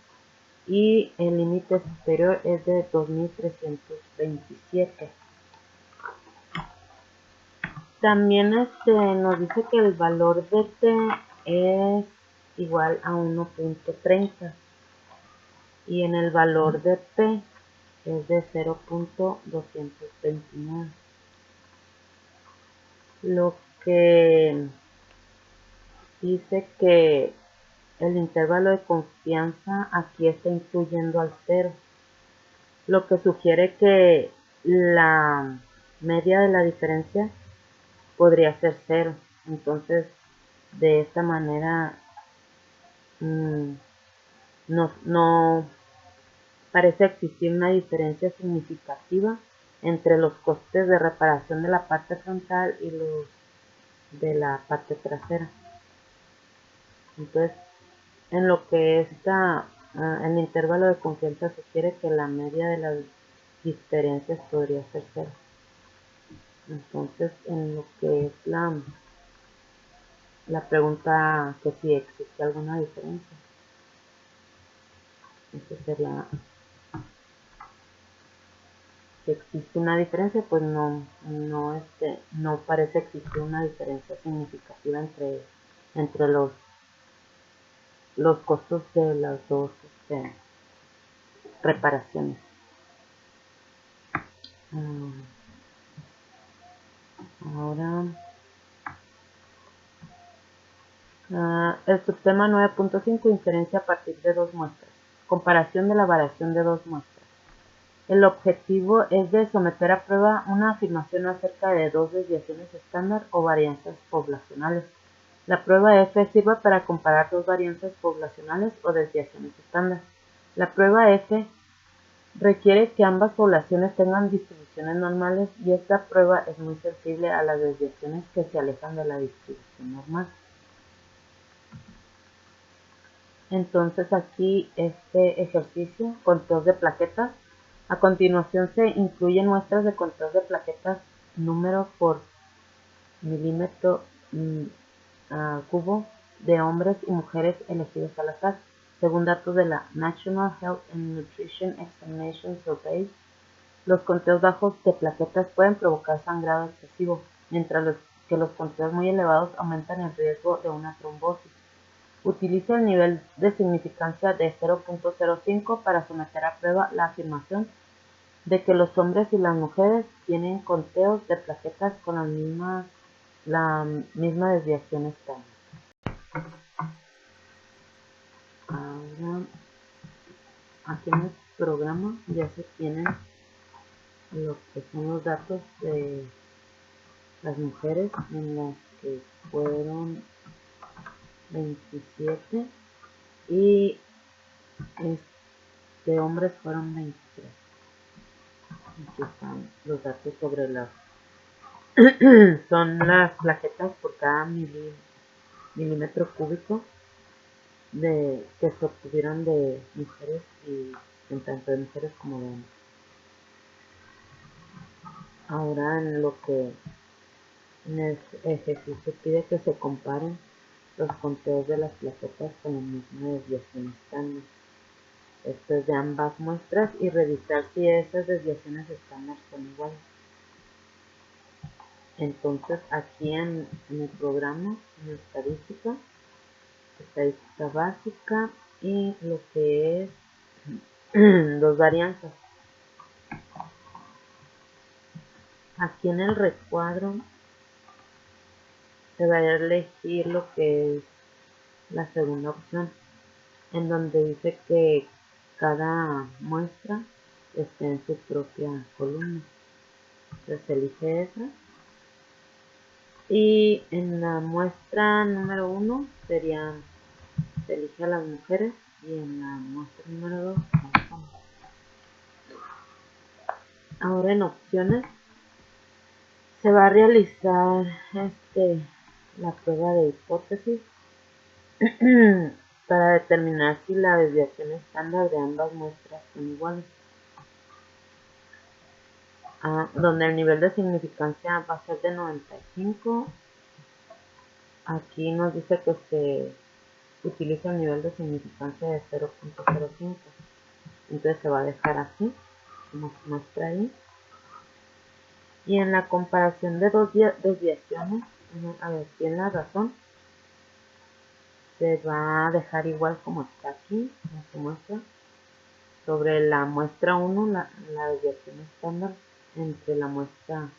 y el límite superior es de 2327. También nos dice que el valor de T es igual a 1.30 y en el valor de P es de 0.229. Lo que dice que el intervalo de confianza aquí está incluyendo al 0, lo que sugiere que la media de la diferencia podría ser 0. Entonces, de esta manera no parece existir una diferencia significativa entre los costes de reparación de la parte frontal y los de la parte trasera. Entonces, en lo que el intervalo de confianza sugiere que la media de las diferencias podría ser 0. Entonces, en lo que es la pregunta que si existe alguna diferencia, eso sería, si existe una diferencia, pues no parece existir una diferencia significativa entre los costos de las dos reparaciones. Ahora el subtema 9.5, inferencia a partir de dos muestras. Comparación de la variación de dos muestras. El objetivo es de someter a prueba una afirmación acerca de dos desviaciones estándar o varianzas poblacionales. La prueba F sirve para comparar dos varianzas poblacionales o desviaciones estándar. La prueba F requiere que ambas poblaciones tengan distribuciones normales y esta prueba es muy sensible a las desviaciones que se alejan de la distribución normal. Entonces aquí este ejercicio, conteos de plaquetas. A continuación se incluyen muestras de conteos de plaquetas, número por milímetro cubo, de hombres y mujeres elegidos al azar, según datos de la National Health and Nutrition Examination Survey. Los conteos bajos de plaquetas pueden provocar sangrado excesivo, mientras que los conteos muy elevados aumentan el riesgo de una trombosis. Utiliza el nivel de significancia de 0.05 para someter a prueba la afirmación de que los hombres y las mujeres tienen conteos de plaquetas con la misma desviación estándar. Ahora, aquí en el programa ya se tienen lo que son los datos de las mujeres, en las que fueron 27 y de hombres fueron 23. Aquí están los datos sobre son las plaquetas por cada milímetro cúbico que se obtuvieron de mujeres y tanto de mujeres como de hombres. Ahora en el ejercicio pide que se comparen los conteos de las plaquetas con la misma desviación estándar. Esto es de ambas muestras y revisar si esas desviaciones estándar son iguales. Entonces aquí en el programa, en estadística básica y lo que es dos varianzas. Aquí en el recuadro se va a elegir lo que es la segunda opción, en donde dice que cada muestra esté en su propia columna. Entonces se elige esa. Y en la muestra número 1 se elige a las mujeres y en la muestra número 2 a los hombres. Ahora en opciones se va a realizar la prueba de hipótesis para determinar si la desviación estándar de ambas muestras son iguales. Donde el nivel de significancia va a ser de 95. Aquí nos dice que se utiliza el nivel de significancia de 0.05. Entonces se va a dejar así, como se muestra ahí. Y en la comparación de dos desviaciones, a ver, tiene la razón, se va a dejar igual como está aquí, como se muestra. Sobre la muestra 1, la desviación estándar entre la muestra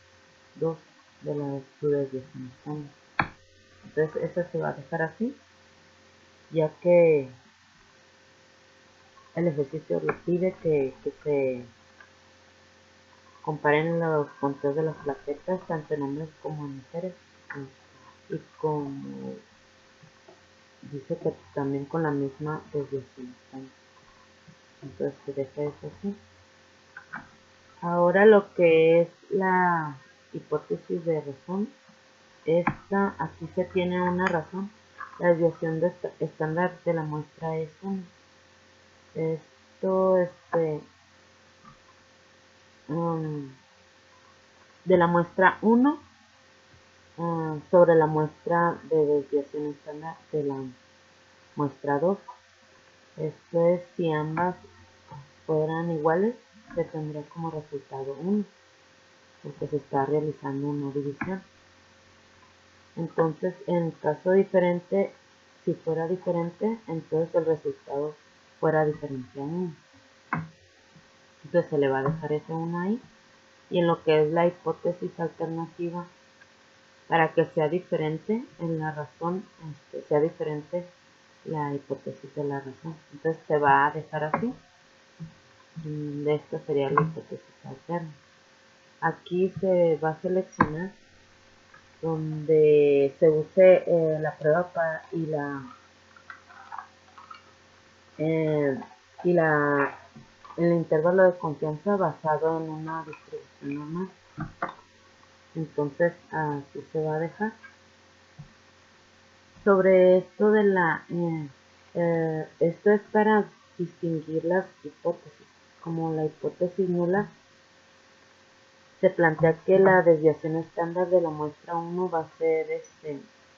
2 de la desviación estándar. Entonces esa se va a dejar así, ya que el ejercicio le pide que se comparen los conteos de las plaquetas tanto en hombres como en mujeres, y como dice que también con la misma desviación estándar. Entonces se deja eso así. Ahora lo que es la hipótesis de razón, aquí se tiene una razón. La desviación estándar de la muestra es 1. Esto, de la muestra 1 sobre la muestra de desviación estándar de la muestra 2. Esto es, si ambas fueran iguales, se tendría como resultado 1, porque se está realizando una división. Entonces, en caso diferente, si fuera diferente, entonces el resultado fuera diferente a 1. Entonces se le va a dejar ese 1 ahí. Y en lo que es la hipótesis alternativa, para que sea diferente en la razón, sea diferente la hipótesis de la razón. Entonces se va a dejar así. De esta sería la hipótesis alterna. Aquí se va a seleccionar donde se use la prueba el intervalo de confianza basado en una distribución normal. Entonces así se va a dejar. Sobre esto de esto es para distinguir las hipótesis. Como la hipótesis nula, se plantea que la desviación estándar de la muestra 1 va a ser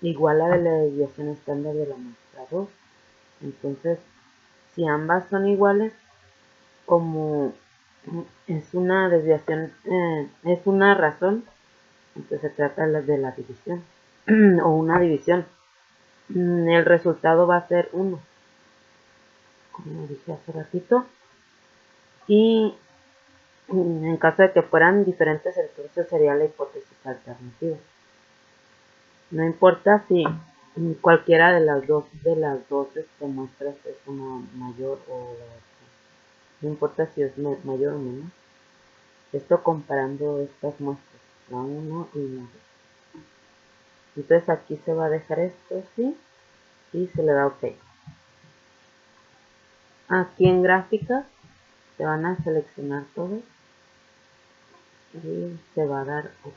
igual a la desviación estándar de la muestra 2. Entonces, si ambas son iguales, como es una desviación, es una razón, entonces se trata de la división o una división. El resultado va a ser 1, como dije hace ratito. Y en caso de que fueran diferentes, entonces sería la hipótesis alternativa. No importa si cualquiera de las dos muestras es una mayor o no importa si es mayor o menor. Esto comparando estas muestras, la 1 y la 2. Entonces aquí se va a dejar esto así y se le da OK. Aquí en gráficas se van a seleccionar todos y se va a dar OK.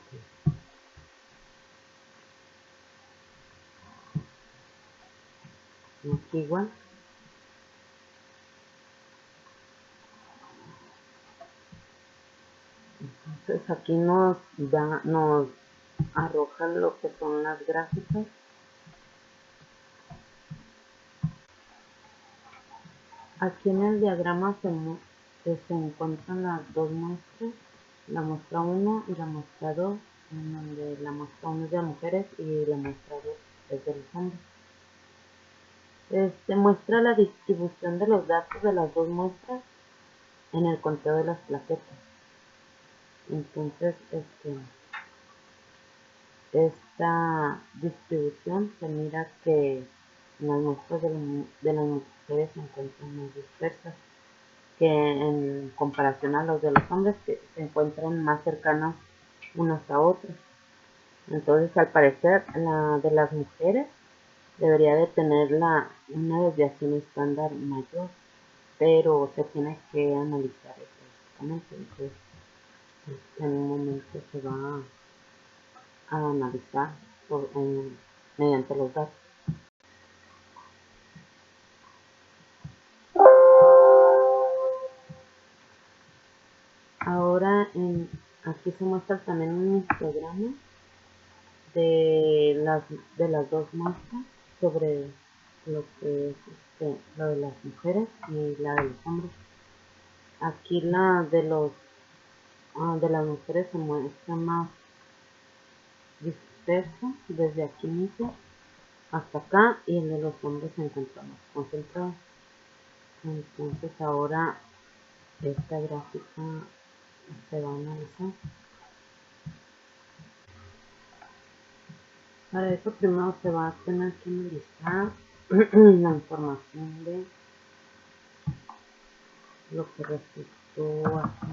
Aquí igual. Entonces aquí nos arroja lo que son las gráficas. Aquí en el diagrama se encuentran las dos muestras, la muestra 1 y la muestra 2, en donde la muestra 1 es de mujeres y la muestra 2 es de los hombres. Muestra la distribución de los datos de las dos muestras en el conteo de las plaquetas. Entonces, esta distribución se mira que las muestras de las mujeres se encuentran más dispersas que en comparación a los de los hombres, que se encuentran más cercanas unas a otras. Entonces, al parecer, la de las mujeres debería de tener una desviación estándar mayor, pero se tiene que analizar específicamente. Entonces, en un momento se va a analizar mediante los datos. Ahora aquí se muestra también un histograma de las dos muestras sobre lo que es lo de las mujeres y la de los hombres. Aquí la de las mujeres se muestra más disperso desde aquí inicia hasta acá, y el de los hombres se encuentra más concentrado. Entonces ahora esta gráfica se va a analizar. Para eso primero se va a tener que analizar la información de lo que resultó aquí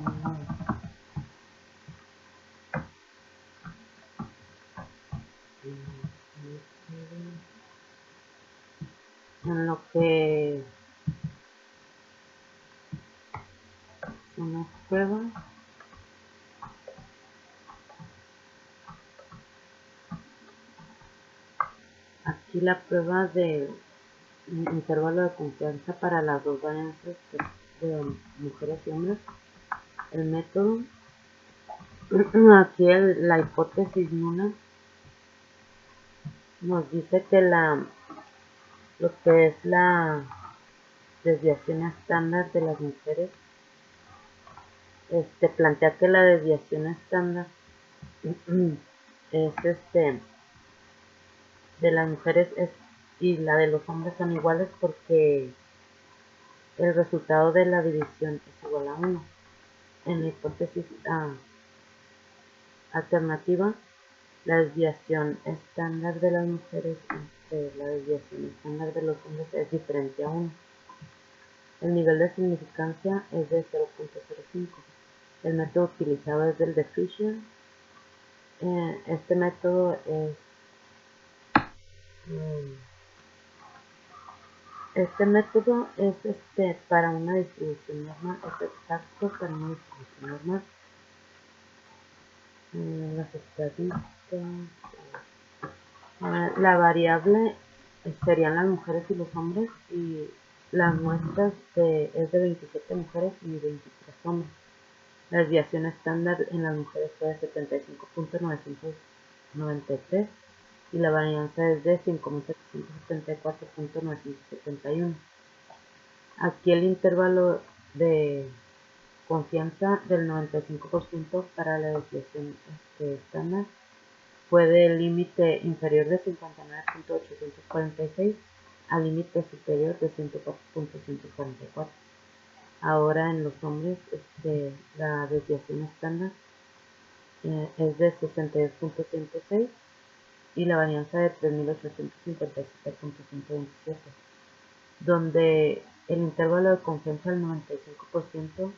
en lo que son las pruebas. Aquí la prueba de intervalo de confianza para las dos varianzas de mujeres y hombres. El método, aquí la hipótesis nula nos dice que lo que es la desviación estándar de las mujeres, plantea que la desviación estándar es de las mujeres y la de los hombres son iguales porque el resultado de la división es igual a 1. En la hipótesis alternativa, la desviación estándar de las mujeres y la desviación estándar de los hombres es diferente a 1. El nivel de significancia es de 0.05. El método utilizado es el de Fisher. Este método es para una distribución normal, es exacto para una distribución normal. Las estadísticas, la variable serían las mujeres y los hombres, y las muestras es de 27 mujeres y 23 hombres. La desviación estándar en las mujeres fue de 75.993 y la varianza es de 5.774.971. Aquí el intervalo de confianza del 95% para la desviación estándar fue del límite inferior de 59.846 al límite superior de 104.144. Ahora en los hombres la desviación estándar es de 62.106 y la varianza de 3.857.127, donde el intervalo de confianza del 95%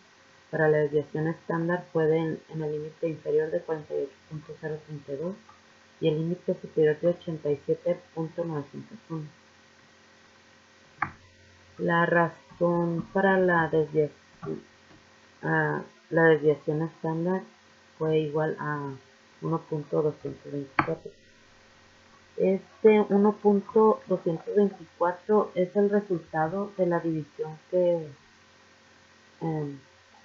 para la desviación estándar fue en el límite inferior de 48.032 y el límite superior de 87.901. La razón para la desviación estándar fue igual a 1.224. 1.224 es el resultado de la división que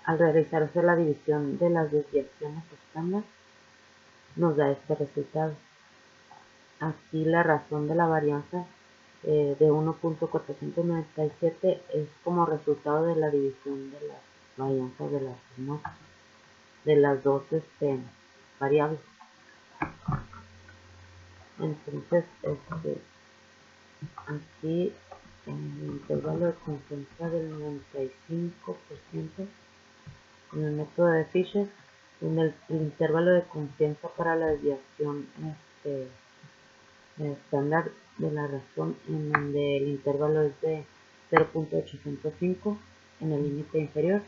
al realizarse la división de las desviaciones estándar, nos da este resultado. Aquí la razón de la varianza de 1.497 es como resultado de la división de las varianzas de las muestras, de las dos variables. Entonces, aquí en el intervalo de confianza del 95% en el método de Fisher, en el intervalo de confianza para la desviación estándar de la razón, en donde el intervalo es de 0.805 en el límite inferior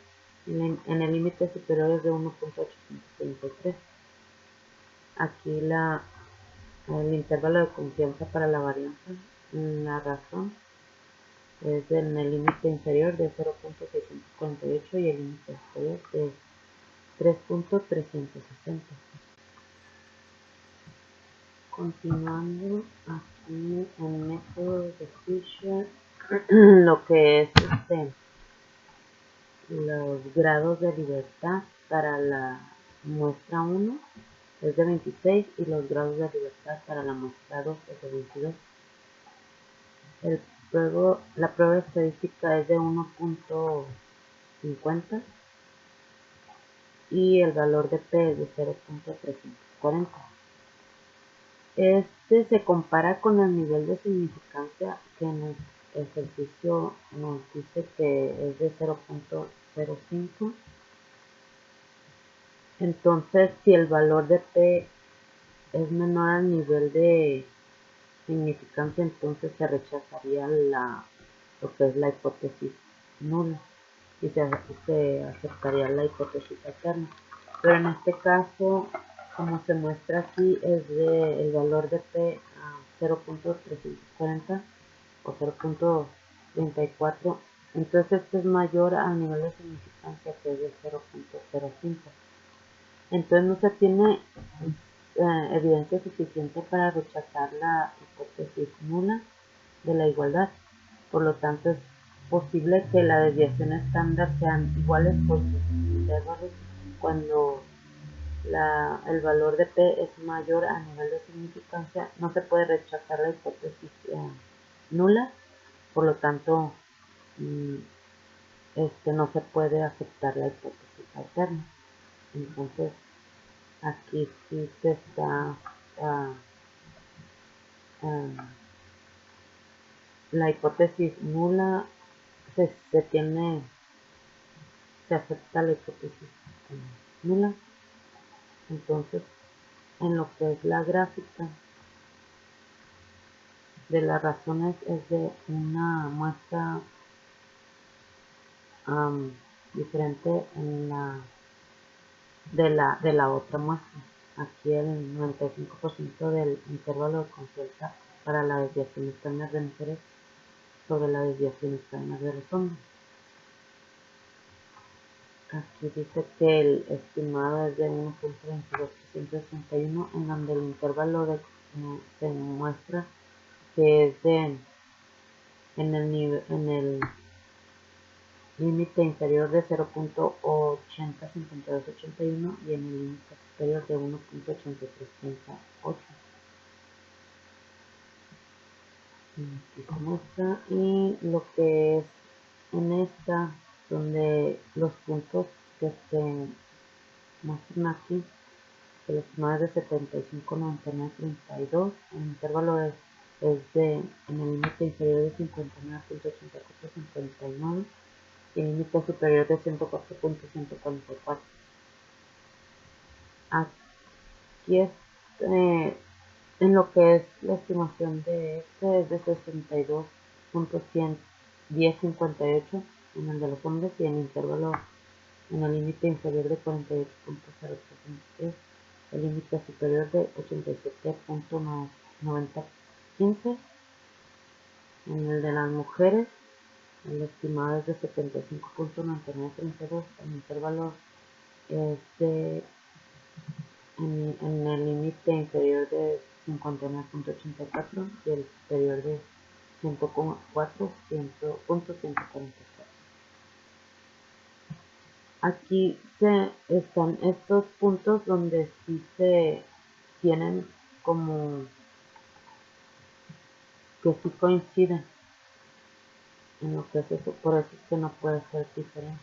y en el límite superior es de 1.833. Aquí el intervalo de confianza para la varianza en la razón es en el límite inferior de 0.648 y el límite superior de 3.360. Continuando aquí en método de Fisher, lo que es los grados de libertad para la muestra 1 es de 26 y los grados de libertad para la muestra 2 es de 22. La prueba estadística es de 1.50 y el valor de P es de 0.340. Este se compara con el nivel de significancia que en el ejercicio nos dice que es de 0.05. Entonces, si el valor de P es menor al nivel de significancia, entonces se rechazaría lo que es la hipótesis nula y se aceptaría la hipótesis alterna. Pero en este caso, como se muestra aquí, es el valor de P a 0.340 o 0.34. Entonces este es mayor al nivel de significancia, que es de 0.05. Entonces no se tiene evidencia suficiente para rechazar la hipótesis nula de la igualdad. Por lo tanto, es posible que la desviación estándar sean iguales por sus intervalos cuando el valor de P es mayor a nivel de significancia. No se puede rechazar la hipótesis nula, por lo tanto no se puede aceptar la hipótesis alterna. Entonces aquí sí se está la hipótesis nula, se acepta la hipótesis nula. Entonces, en lo que es la gráfica de las razones, es de una muestra diferente de la otra muestra. Aquí el 95% del intervalo de confianza para la desviación estándar de mujeres sobre la desviación estándar de los hombres. Aquí dice que el estimado es de 1.22361, en donde el intervalo se muestra que es en el límite inferior de 0.805281 y en el límite superior de 1.8338. Aquí se muestra, y lo que es en esta, donde los puntos que se muestran aquí, el estimado es de 75, 99, 32. El intervalo es en el límite inferior de 59.84, 59 y el límite superior de 104.144. Aquí es en lo que es la estimación de es de 62.1058 en el de los hombres, y en el intervalo en el límite inferior de 48.033, el límite superior de 87.9015. En el de las mujeres, el estimado es de 75.9932, el intervalo es en el límite inferior de 59.84 y el superior de 104.144. Aquí están estos puntos donde sí se tienen como que sí coinciden en lo que es eso, por eso es que no puede ser diferente.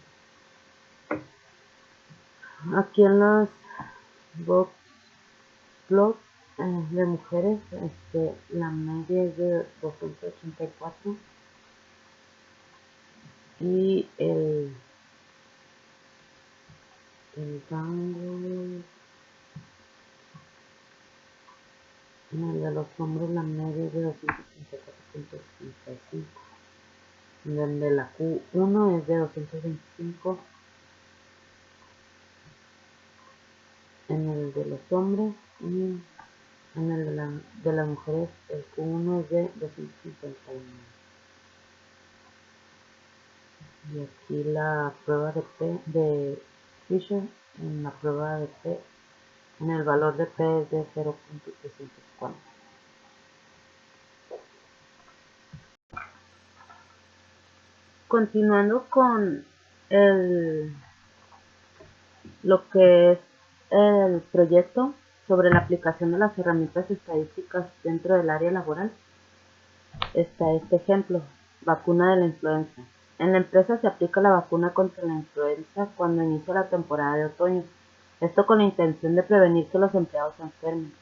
Aquí en las box plots de mujeres, la media es de 284 y el rango en el de los hombres, la media es de 234.65. En el de la Q1 es de 225. En el de los hombres y en el de las mujeres, el Q1 es de 251. Y aquí la prueba de Fisher, en la prueba de P, en el valor de P es de 0.340. Continuando con lo que es el proyecto sobre la aplicación de las herramientas estadísticas dentro del área laboral, está este ejemplo: vacuna de la influenza. En la empresa se aplica la vacuna contra la influenza cuando inicia la temporada de otoño, esto con la intención de prevenir que los empleados se enfermen.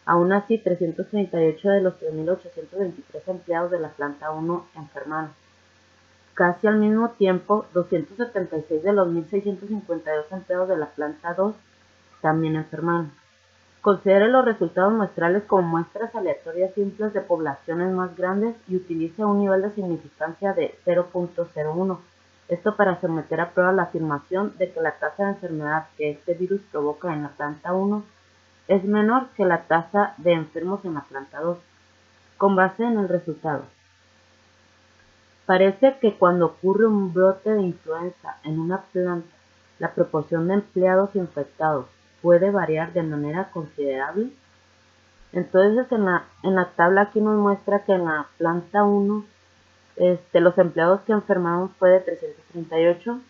Aún así, 338 de los 3.823 empleados de la planta 1 enfermaron. Casi al mismo tiempo, 276 de los 1.652 empleados de la planta 2 también enfermaron. Considere los resultados muestrales como muestras aleatorias simples de poblaciones más grandes y utilice un nivel de significancia de 0.01. Esto para someter a prueba la afirmación de que la tasa de enfermedad que este virus provoca en la planta 1 es menor que la tasa de enfermos en la planta 2. Con base en el resultado, parece que cuando ocurre un brote de influenza en una planta, la proporción de empleados infectados puede variar de manera considerable. Entonces en la tabla aquí nos muestra que en la planta 1 los empleados que enfermaron fue de 338,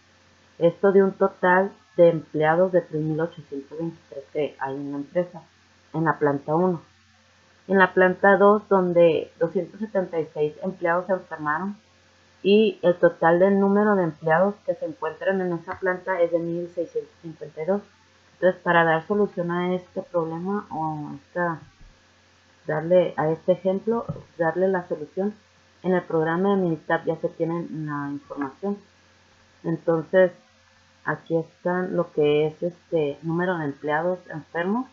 esto de un total de empleados de 3.823 que hay en la empresa, en la planta 1. En la planta 2, donde 276 empleados se enfermaron, y el total del número de empleados que se encuentran en esa planta es de 1.652. Entonces, para dar solución a este problema o darle a este ejemplo, darle la solución, en el programa de Minitab ya se tiene la información. Entonces, aquí está lo que es número de empleados enfermos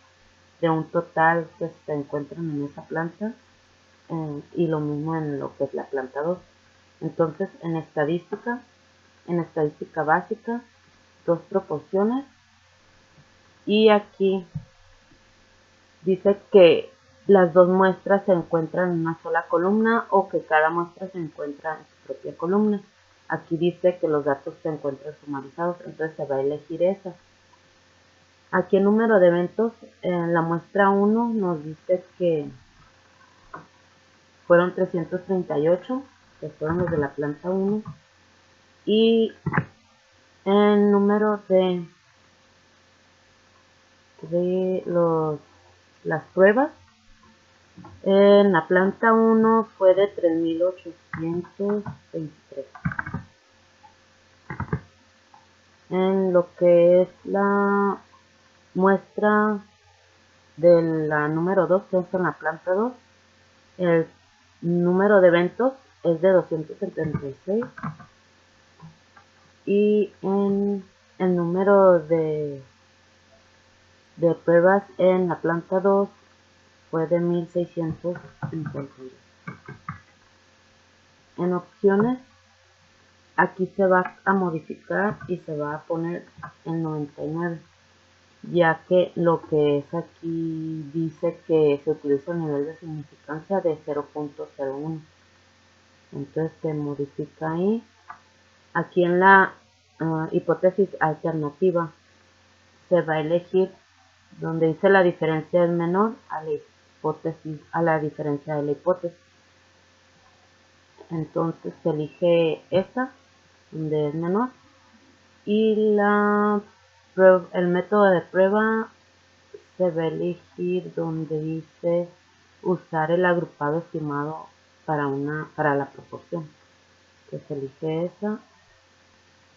de un total que se encuentran en esa planta, y lo mismo en lo que es la planta 2. Entonces, en estadística básica, dos proporciones, y aquí dice que las dos muestras se encuentran en una sola columna o que cada muestra se encuentra en su propia columna. Aquí dice que los datos se encuentran sumarizados, entonces se va a elegir esa. Aquí el número de eventos en la muestra 1 nos dice que fueron 338, que fueron los de la planta 1, y el número de las pruebas en la planta 1 fue de 3.823. En lo que es la muestra de la número 2, que es en la planta 2, el número de eventos es de 276, y en el número de pruebas en la planta 2 fue de 1.652. En opciones, aquí se va a modificar y se va a poner el 99, ya que lo que es aquí dice que se utiliza el nivel de significancia de 0.01. Entonces se modifica ahí. Aquí en la hipótesis alternativa se va a elegir donde dice la diferencia es menor a la diferencia de la hipótesis. Entonces se elige esta, donde es menor, Y el método de prueba se va a elegir donde dice usar el agrupado estimado para la proporción. Que se elige esa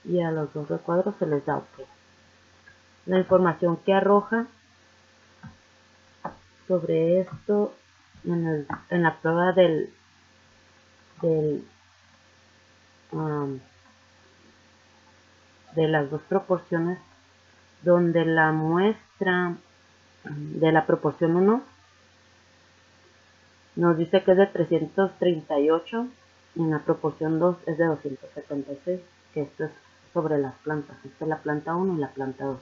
y a los dos recuadros se les da OK. La información que arroja sobre esto en la prueba de las dos proporciones, donde la muestra de la proporción 1 nos dice que es de 338 y en la proporción 2 es de 276, que esto es sobre las plantas. Esta es la planta 1 y la planta 2.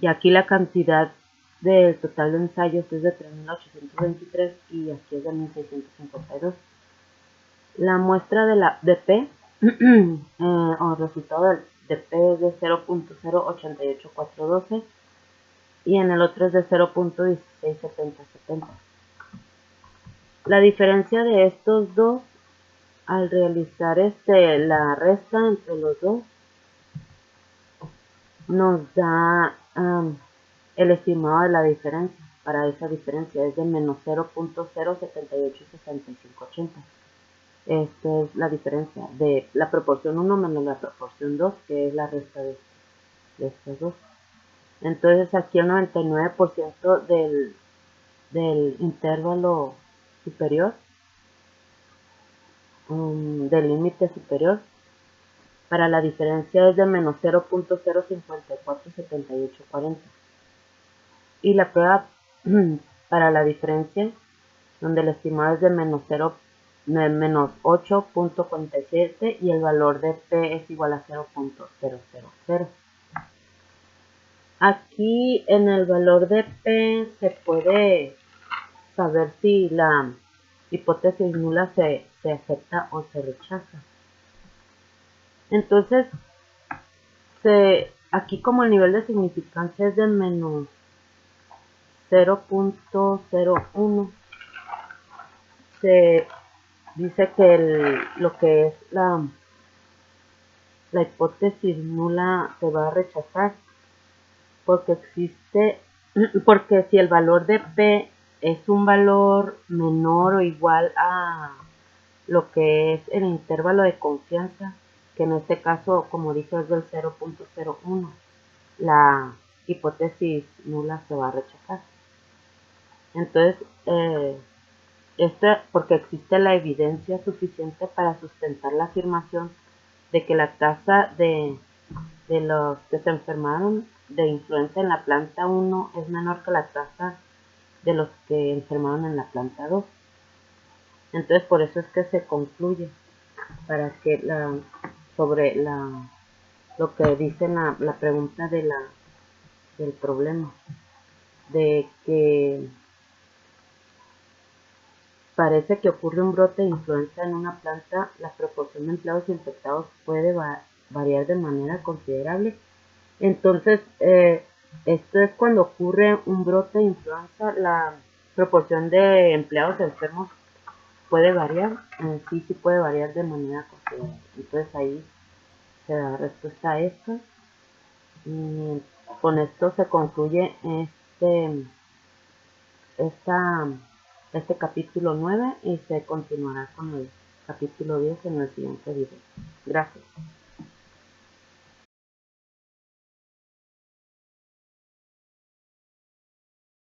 Y aquí la cantidad del total de ensayos es de 3.823 y aquí es de 1.652. La muestra de P o resultado de P es de 0.088412 y en el otro es de 0.167070. La diferencia de estos dos, al realizar la resta entre los dos, nos da el estimado de la diferencia. Para esa diferencia es de menos 0.0786580. Esta es la diferencia de la proporción 1 menos la proporción 2, que es la resta de estos dos. Entonces aquí el 99% del intervalo superior, del límite superior, para la diferencia es de menos 0.0547840. Y la prueba para la diferencia, donde el estimado es de menos 8.47 y el valor de P es igual a 0.000. Aquí en el valor de P se puede saber si la hipótesis nula se acepta o se rechaza. Entonces, aquí como el nivel de significancia es de menos 0.01, se dice que lo que es la hipótesis nula se va a rechazar porque si el valor de P es un valor menor o igual a lo que es el intervalo de confianza, que en este caso, como dije, es del 0.01, la hipótesis nula se va a rechazar. Entonces, porque existe la evidencia suficiente para sustentar la afirmación de que la tasa de los que se enfermaron de influenza en la planta 1 es menor que la tasa de los que enfermaron en la planta 2. Entonces, por eso es que se concluye para que sobre lo que dice la pregunta del problema, de que parece que ocurre un brote de influenza en una planta, la proporción de empleados infectados puede variar de manera considerable. Entonces, esto es cuando ocurre un brote de influenza, la proporción de empleados enfermos puede variar, sí puede variar de manera considerable. Entonces ahí se da respuesta a esto. Y con esto se concluye este capítulo 9 y se continuará con el capítulo 10 en el siguiente video. Gracias.